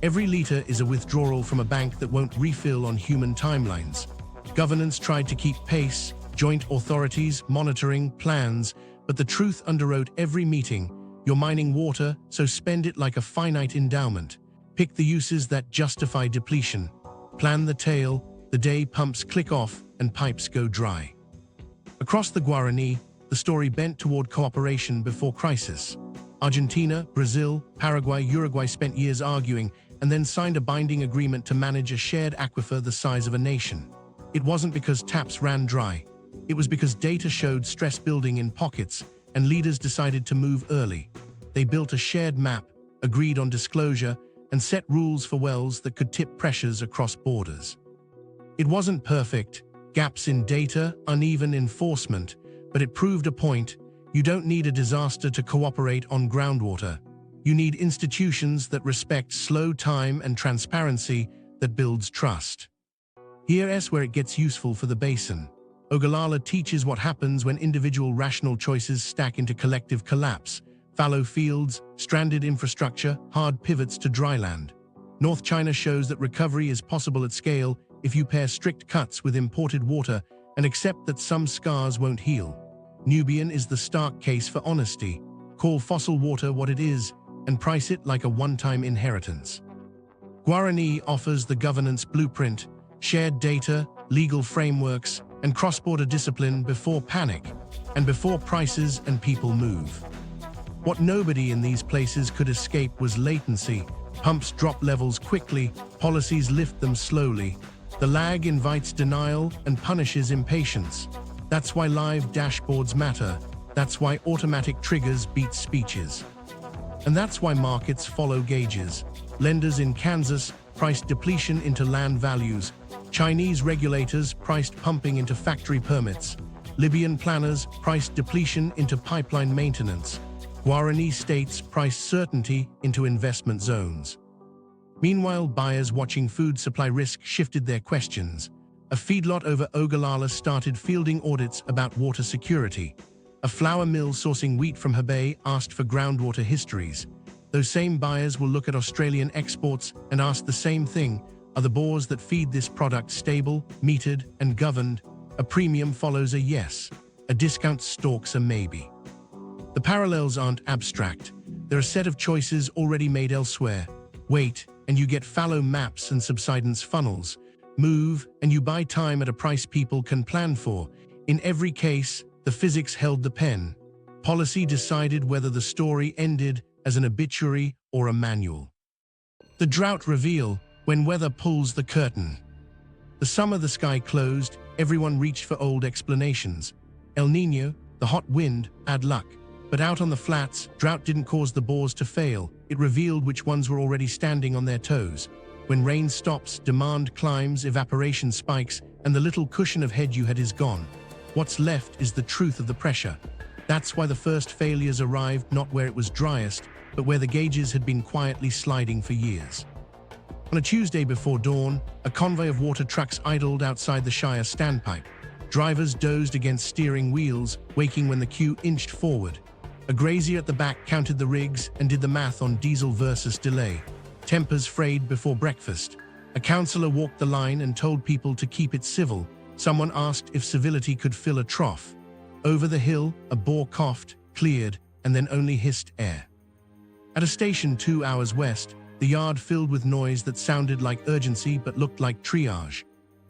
Every liter is a withdrawal from a bank that won't refill on human timelines. Governance tried to keep pace, joint authorities, monitoring, plans, but the truth underwrote every meeting. You're mining water, so spend it like a finite endowment. Pick the uses that justify depletion. Plan the tail, the day pumps click off and pipes go dry. Across the Guarani, the story bent toward cooperation before crisis. Argentina, Brazil, Paraguay, Uruguay spent years arguing and then signed a binding agreement to manage a shared aquifer the size of a nation. It wasn't because taps ran dry. It was because data showed stress building in pockets and leaders decided to move early. They built a shared map, agreed on disclosure, and set rules for wells that could tip pressures across borders. It wasn't perfect, gaps in data, uneven enforcement, but it proved a point. You don't need a disaster to cooperate on groundwater. You need institutions that respect slow time and transparency that builds trust. Here's where it gets useful for the basin. Ogallala teaches what happens when individual rational choices stack into collective collapse. Fallow fields, stranded infrastructure, hard pivots to dryland. North China shows that recovery is possible at scale if you pair strict cuts with imported water and accept that some scars won't heal. Nubian is the stark case for honesty. Call fossil water what it is and price it like a one-time inheritance. Guarani offers the governance blueprint, shared data, legal frameworks, and cross-border discipline before panic, and before prices and people move. What nobody in these places could escape was latency. Pumps drop levels quickly, policies lift them slowly. The lag invites denial and punishes impatience. That's why live dashboards matter. That's why automatic triggers beat speeches. And that's why markets follow gauges. Lenders in Kansas priced depletion into land values. Chinese regulators priced pumping into factory permits. Libyan planners priced depletion into pipeline maintenance. Guarani states priced certainty into investment zones. Meanwhile, buyers watching food supply risk shifted their questions. A feedlot over Ogallala started fielding audits about water security. A flour mill sourcing wheat from Hebei asked for groundwater histories. Those same buyers will look at Australian exports and ask the same thing. Are the bores that feed this product stable, metered, and governed? A premium follows a yes. A discount stalks a maybe. The parallels aren't abstract. They're a set of choices already made elsewhere. Wait, and you get fallow maps and subsidence funnels. Move, and you buy time at a price people can plan for. In every case, the physics held the pen. Policy decided whether the story ended as an obituary or a manual. The drought reveal, when weather pulls the curtain. The summer the sky closed, everyone reached for old explanations. El Niño, the hot wind, bad luck. But out on the flats, drought didn't cause the bores to fail. It revealed which ones were already standing on their toes. When rain stops, demand climbs, evaporation spikes, and the little cushion of head you had is gone. What's left is the truth of the pressure. That's why the first failures arrived not where it was driest, but where the gauges had been quietly sliding for years. On a Tuesday before dawn, a convoy of water trucks idled outside the Shire standpipe. Drivers dozed against steering wheels, waking when the queue inched forward. A grazier at the back counted the rigs and did the math on diesel versus delay. Tempers frayed before breakfast. A councillor walked the line and told people to keep it civil. Someone asked if civility could fill a trough. Over the hill, a bore coughed, cleared, and then only hissed air. At a station 2 hours west, the yard filled with noise that sounded like urgency but looked like triage.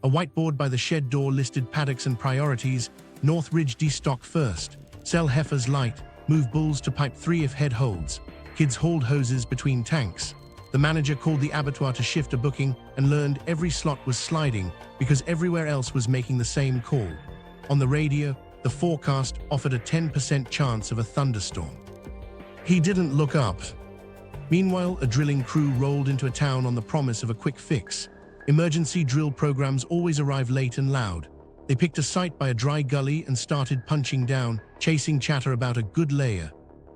A whiteboard by the shed door listed paddocks and priorities. North Ridge destock first. Sell heifers light. Move bulls to pipe 3 if head holds. Kids hauled hoses between tanks. The manager called the abattoir to shift a booking and learned every slot was sliding because everywhere else was making the same call. On the radio, the forecast offered a 10% chance of a thunderstorm. He didn't look up. Meanwhile, a drilling crew rolled into a town on the promise of a quick fix. Emergency drill programs always arrive late and loud. They picked a site by a dry gully and started punching down, chasing chatter about a good layer.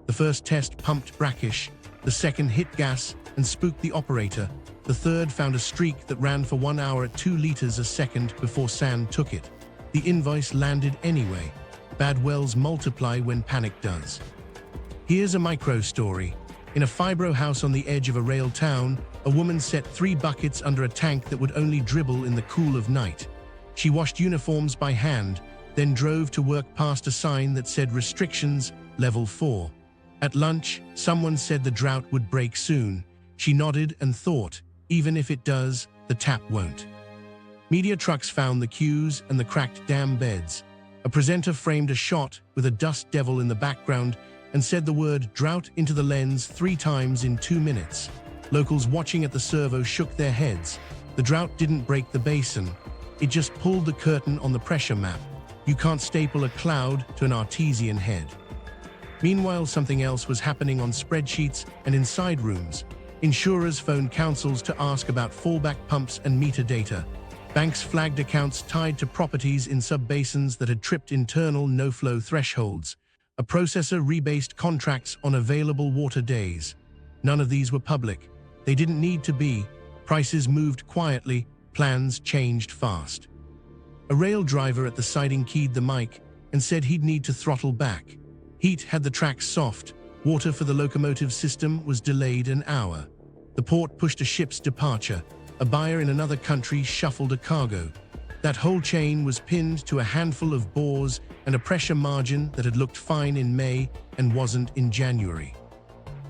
The first test pumped brackish, the second hit gas and spooked the operator, the third found a streak that ran for 1 hour at 2 liters a second before sand took it. The invoice landed anyway. Bad wells multiply when panic does. Here's a micro story. In a fibro house on the edge of a rail town, a woman set 3 buckets under a tank that would only dribble in the cool of night. She washed uniforms by hand, then drove to work past a sign that said restrictions, level 4. At lunch, someone said the drought would break soon. She nodded and thought, even if it does, the tap won't. Media trucks found the queues and the cracked dam beds. A presenter framed a shot with a dust devil in the background and said the word drought into the lens 3 times in 2 minutes. Locals watching at the servo shook their heads. The drought didn't break the basin. It just pulled the curtain on the pressure map. You can't staple a cloud to an artesian head. Meanwhile, something else was happening on spreadsheets and inside rooms. Insurers phoned councils to ask about fallback pumps and meter data. Banks flagged accounts tied to properties in sub-basins that had tripped internal no-flow thresholds. A processor rebased contracts on available water days. None of these were public. They didn't need to be. Prices moved quietly, plans changed fast. A rail driver at the siding keyed the mic and said he'd need to throttle back. Heat had the tracks soft. Water for the locomotive system was delayed an hour. The port pushed a ship's departure. A buyer in another country shuffled a cargo. That whole chain was pinned to a handful of bores and a pressure margin that had looked fine in May and wasn't in January.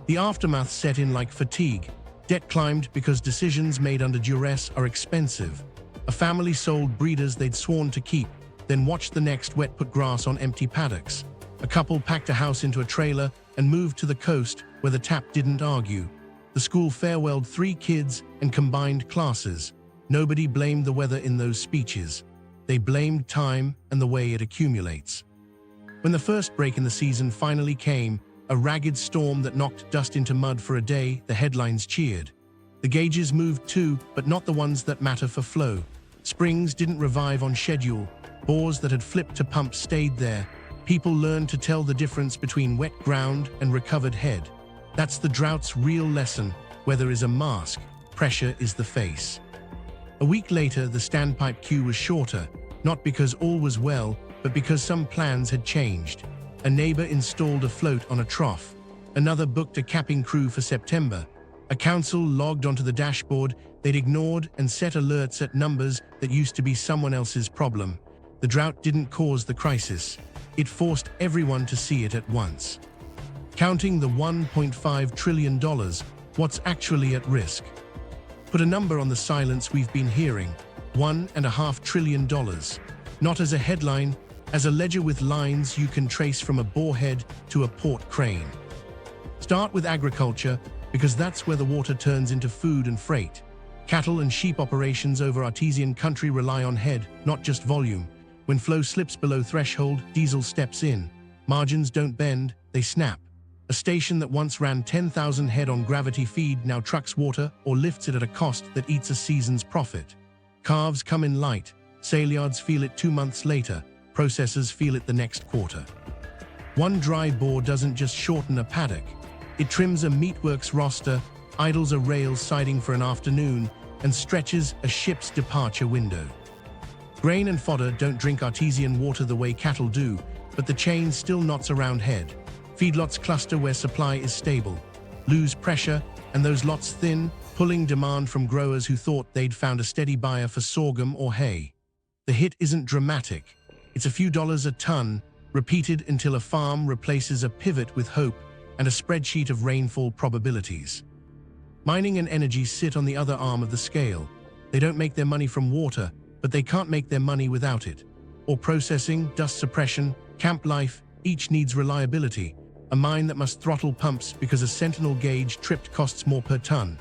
The aftermath set in like fatigue. Debt climbed because decisions made under duress are expensive. A family sold breeders they'd sworn to keep, then watched the next wet put grass on empty paddocks. A couple packed a house into a trailer and moved to the coast where the tap didn't argue. The school farewelled 3 kids and combined classes. Nobody blamed the weather in those speeches. They blamed time and the way it accumulates. When the first break in the season finally came, a ragged storm that knocked dust into mud for a day, the headlines cheered. The gauges moved too, but not the ones that matter for flow. Springs didn't revive on schedule. Bores that had flipped to pump stayed there. People learned to tell the difference between wet ground and recovered head. That's the drought's real lesson. Weather is a mask, pressure is the face. A week later, the standpipe queue was shorter, not because all was well, but because some plans had changed. A neighbor installed a float on a trough. Another booked a capping crew for September. A council logged onto the dashboard they'd ignored and set alerts at numbers that used to be someone else's problem. The drought didn't cause the crisis. It forced everyone to see it at once. Counting the $1.5 trillion, what's actually at risk? Put a number on the silence we've been hearing. $1.5 trillion. Not as a headline, as a ledger with lines you can trace from a borehead to a port crane. Start with agriculture, because that's where the water turns into food and freight. Cattle and sheep operations over artesian country rely on head, not just volume. When flow slips below threshold, diesel steps in. Margins don't bend, they snap. A station that once ran 10,000 head on gravity feed now trucks water or lifts it at a cost that eats a season's profit. Calves come in light. Sale yards feel it 2 months later. Processors feel it the next quarter. One dry bore doesn't just shorten a paddock. It trims a meatworks roster, idles a rail siding for an afternoon, and stretches a ship's departure window. Grain and fodder don't drink artesian water the way cattle do, but the chain still knots around head. Feedlots cluster where supply is stable, lose pressure, and those lots thin, pulling demand from growers who thought they'd found a steady buyer for sorghum or hay. The hit isn't dramatic. It's a few dollars a ton, repeated until a farm replaces a pivot with hope and a spreadsheet of rainfall probabilities. Mining and energy sit on the other arm of the scale. They don't make their money from water, but they can't make their money without it. Ore processing, dust suppression, camp life, each needs reliability. A mine that must throttle pumps because a sentinel gauge tripped costs more per ton.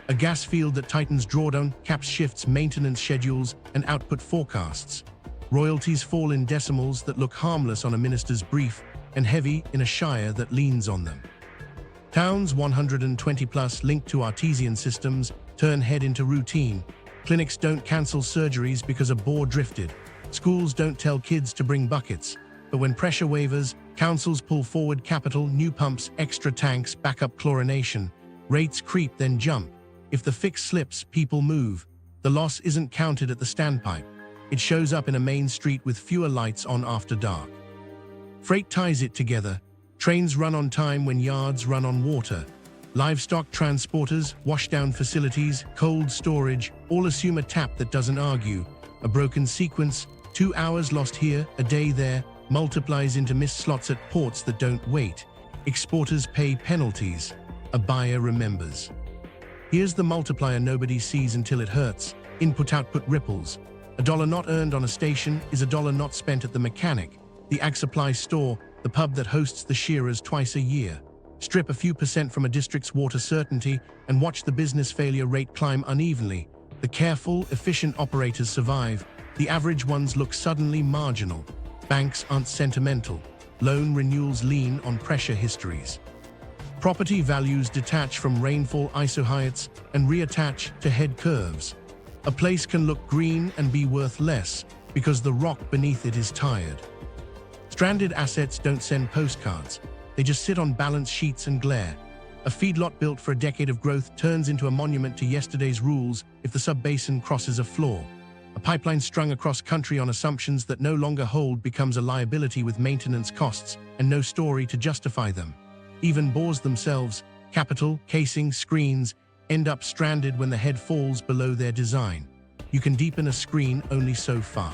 A gas field that tightens drawdown caps shifts maintenance schedules and output forecasts. Royalties fall in decimals that look harmless on a minister's brief and heavy in a shire that leans on them. Towns 120 plus linked to artesian systems turn head into routine. Clinics don't cancel surgeries because a bore drifted. Schools don't tell kids to bring buckets. But when pressure wavers, councils pull forward capital, new pumps, extra tanks, backup chlorination. Rates creep, then jump. If the fix slips, people move. The loss isn't counted at the standpipe. It shows up in a main street with fewer lights on after dark. Freight ties it together. Trains run on time when yards run on water. Livestock transporters, washdown facilities, cold storage, all assume a tap that doesn't argue. A broken sequence, 2 hours lost here, a day there, multiplies into missed slots at ports that don't wait. Exporters pay penalties. A buyer remembers. Here's the multiplier nobody sees until it hurts. Input-output ripples. $1 not earned on a station is $1 not spent at the mechanic, the ag supply store, the pub that hosts the shearers twice a year. Strip a few percent from a district's water certainty and watch the business failure rate climb unevenly. The careful, efficient operators survive. The average ones look suddenly marginal. Banks aren't sentimental. Loan renewals lean on pressure histories. Property values detach from rainfall isoheights and reattach to head curves. A place can look green and be worth less because the rock beneath it is tired. Stranded assets don't send postcards. They just sit on balance sheets and glare. A feedlot built for a decade of growth turns into a monument to yesterday's rules if the sub-basin crosses a flaw. A pipeline strung across country on assumptions that no longer hold becomes a liability with maintenance costs and no story to justify them. Even bores themselves, capital, casing, screens, end up stranded when the head falls below their design. You can deepen a screen only so far.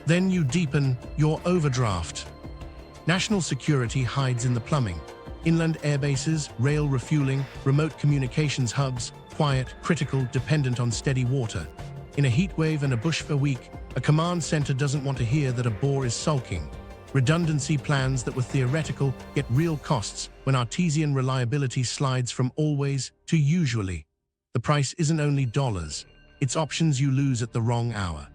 Then you deepen your overdraft. National security hides in the plumbing. Inland airbases, rail refueling, remote communications hubs, quiet, critical, dependent on steady water. In a heat wave and a bushfire week, a command center doesn't want to hear that a bore is sulking. Redundancy plans that were theoretical get real costs when artesian reliability slides from always to usually. The price isn't only dollars, it's options you lose at the wrong hour.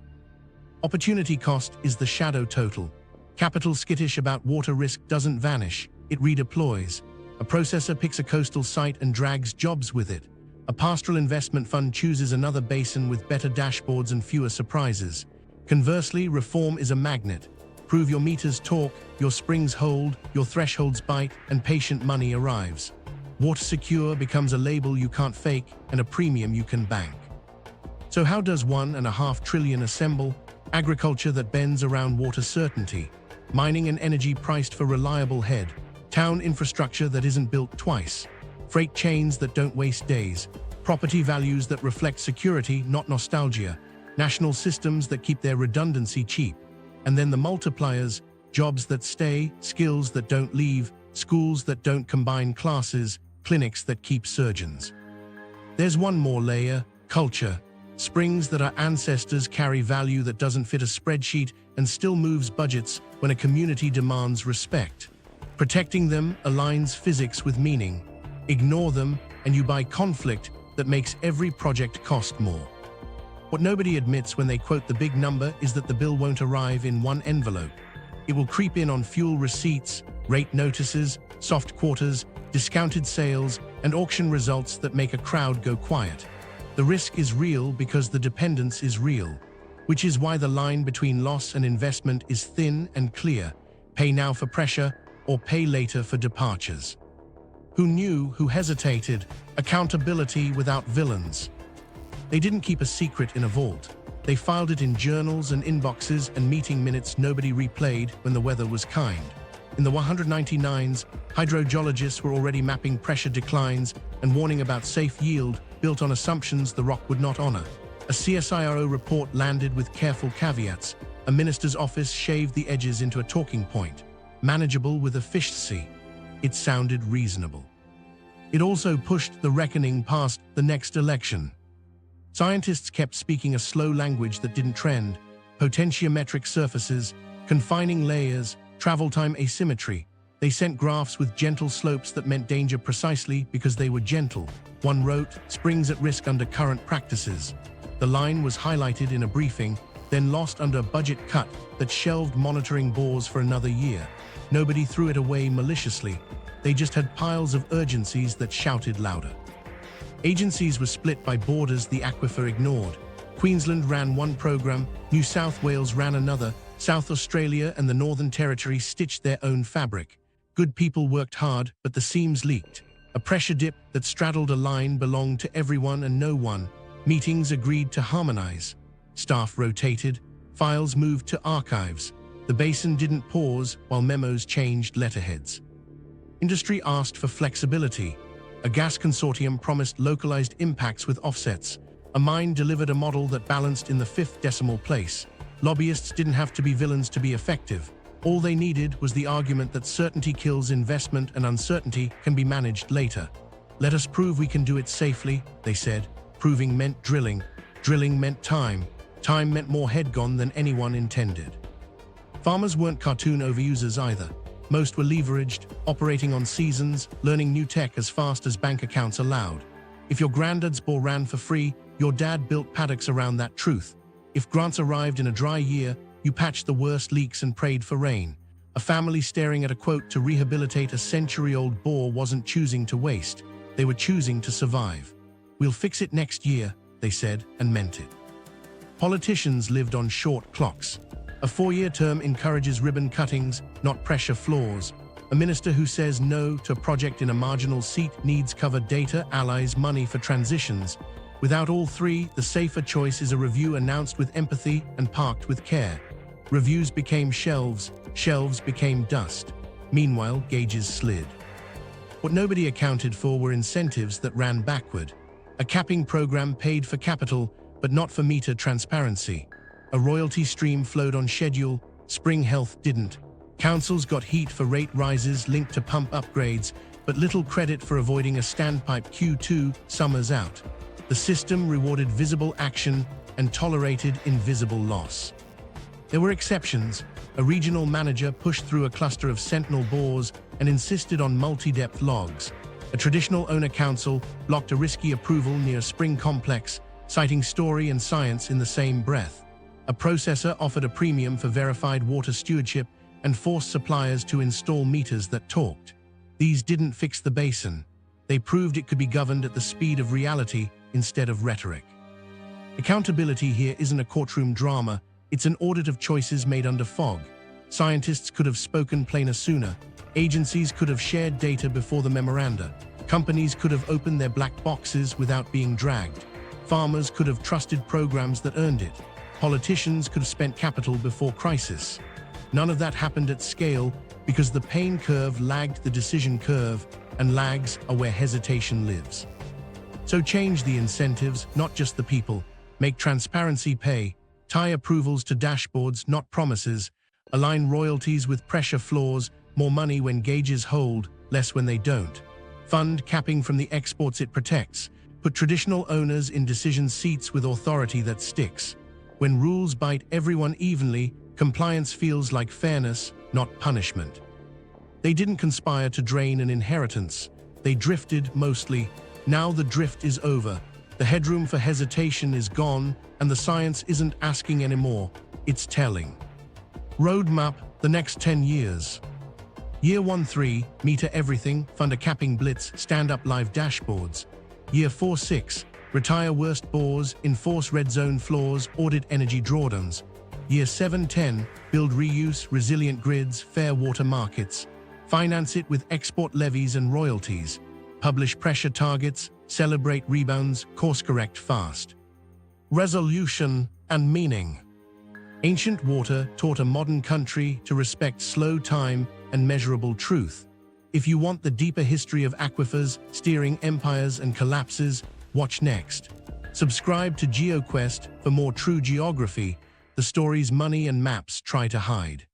Opportunity cost is the shadow total. Capital skittish about water risk doesn't vanish, it redeploys. A processor picks a coastal site and drags jobs with it. A pastoral investment fund chooses another basin with better dashboards and fewer surprises. Conversely, reform is a magnet. Prove your meters talk, your springs hold, your thresholds bite, and patient money arrives. Water secure becomes a label you can't fake and a premium you can bank. So how does $1.5 trillion assemble? Agriculture that bends around water certainty. Mining and energy priced for reliable head. Town infrastructure that isn't built twice. Freight chains that don't waste days. Property values that reflect security, not nostalgia. National systems that keep their redundancy cheap. And then the multipliers, jobs that stay, skills that don't leave, schools that don't combine classes, clinics that keep surgeons. There's one more layer, culture. Springs that our ancestors carry value that doesn't fit a spreadsheet and still moves budgets when a community demands respect. Protecting them aligns physics with meaning. Ignore them and you buy conflict that makes every project cost more. What nobody admits when they quote the big number is that the bill won't arrive in one envelope. It will creep in on fuel receipts, rate notices, soft quarters, discounted sales, and auction results that make a crowd go quiet. The risk is real because the dependence is real, which is why the line between loss and investment is thin and clear. Pay now for pressure or pay later for departures. Who knew, who hesitated? Accountability without villains. They didn't keep a secret in a vault. They filed it in journals and inboxes and meeting minutes nobody replayed when the weather was kind. In the 199s, hydrogeologists were already mapping pressure declines and warning about safe yield built on assumptions the rock would not honor. A CSIRO report landed with careful caveats. A minister's office shaved the edges into a talking point. Manageable with efficiency. It sounded reasonable. It also pushed the reckoning past the next election. Scientists kept speaking a slow language that didn't trend. Potentiometric surfaces, confining layers, travel time asymmetry. They sent graphs with gentle slopes that meant danger precisely because they were gentle. One wrote, springs at risk under current practices. The line was highlighted in a briefing, then lost under a budget cut that shelved monitoring bores for another year. Nobody threw it away maliciously. They just had piles of urgencies that shouted louder. Agencies were split by borders the Aquifer ignored. Queensland ran one program, New South Wales ran another, South Australia and the Northern Territory stitched their own fabric. Good people worked hard, but the seams leaked. A pressure dip that straddled a line belonged to everyone and no one. Meetings agreed to harmonize. Staff rotated. Files moved to archives. The basin didn't pause while memos changed letterheads. Industry asked for flexibility. A gas consortium promised localized impacts with offsets. A mine delivered a model that balanced in the 5th decimal place. Lobbyists didn't have to be villains to be effective. All they needed was the argument that certainty kills investment and uncertainty can be managed later. Let us prove we can do it safely, they said. Proving meant drilling. Drilling meant time. Time meant more headgone than anyone intended. Farmers weren't cartoon overusers either. Most were leveraged, operating on seasons, learning new tech as fast as bank accounts allowed. If your granddad's bore ran for free, your dad built paddocks around that truth. If grants arrived in a dry year, you patched the worst leaks and prayed for rain. A family staring at a quote to rehabilitate a century-old bore wasn't choosing to waste. They were choosing to survive. We'll fix it next year, they said, and meant it. Politicians lived on short clocks. A 4-year term encourages ribbon cuttings, not pressure floors. A minister who says no to a project in a marginal seat needs covered data, allies, money for transitions. Without all three, the safer choice is a review announced with empathy and parked with care. Reviews became shelves, shelves became dust. Meanwhile, gauges slid. What nobody accounted for were incentives that ran backward. A capping program paid for capital, but not for meter transparency. A royalty stream flowed on schedule, Spring Health didn't. Councils got heat for rate rises linked to pump upgrades, but little credit for avoiding a standpipe Q2 summers out. The system rewarded visible action and tolerated invisible loss. There were exceptions. A regional manager pushed through a cluster of sentinel bores and insisted on multi-depth logs. A traditional owner council blocked a risky approval near a spring complex, citing story and science in the same breath. A processor offered a premium for verified water stewardship and forced suppliers to install meters that talked. These didn't fix the basin. They proved it could be governed at the speed of reality instead of rhetoric. Accountability here isn't a courtroom drama, it's an audit of choices made under fog. Scientists could have spoken plainer sooner. Agencies could have shared data before the memoranda. Companies could have opened their black boxes without being dragged. Farmers could have trusted programs that earned it. Politicians could have spent capital before crisis. None of that happened at scale because the pain curve lagged the decision curve, and lags are where hesitation lives. So change the incentives, not just the people. Make transparency pay. Tie approvals to dashboards, not promises. Align royalties with pressure floors, more money when gauges hold, less when they don't. Fund capping from the exports it protects. Put traditional owners in decision seats with authority that sticks. When rules bite everyone evenly, compliance feels like fairness, not punishment. They didn't conspire to drain an inheritance. They drifted mostly. Now the drift is over. The headroom for hesitation is gone, and the science isn't asking anymore. It's telling. Roadmap, the next 10 years. Year 1-3, meter everything, fund a capping blitz, stand up live dashboards. Year 4-6, retire worst bores, enforce red zone floors, audit energy drawdowns. Year 7-10, build reuse, resilient grids, fair water markets. Finance it with export levies and royalties. Publish pressure targets, celebrate rebounds, course correct fast. Resolution and meaning. Ancient water taught a modern country to respect slow time and measurable truth. If you want the deeper history of aquifers, steering empires and collapses, watch next. Subscribe to GeoQuest for more true geography, the stories money and maps try to hide.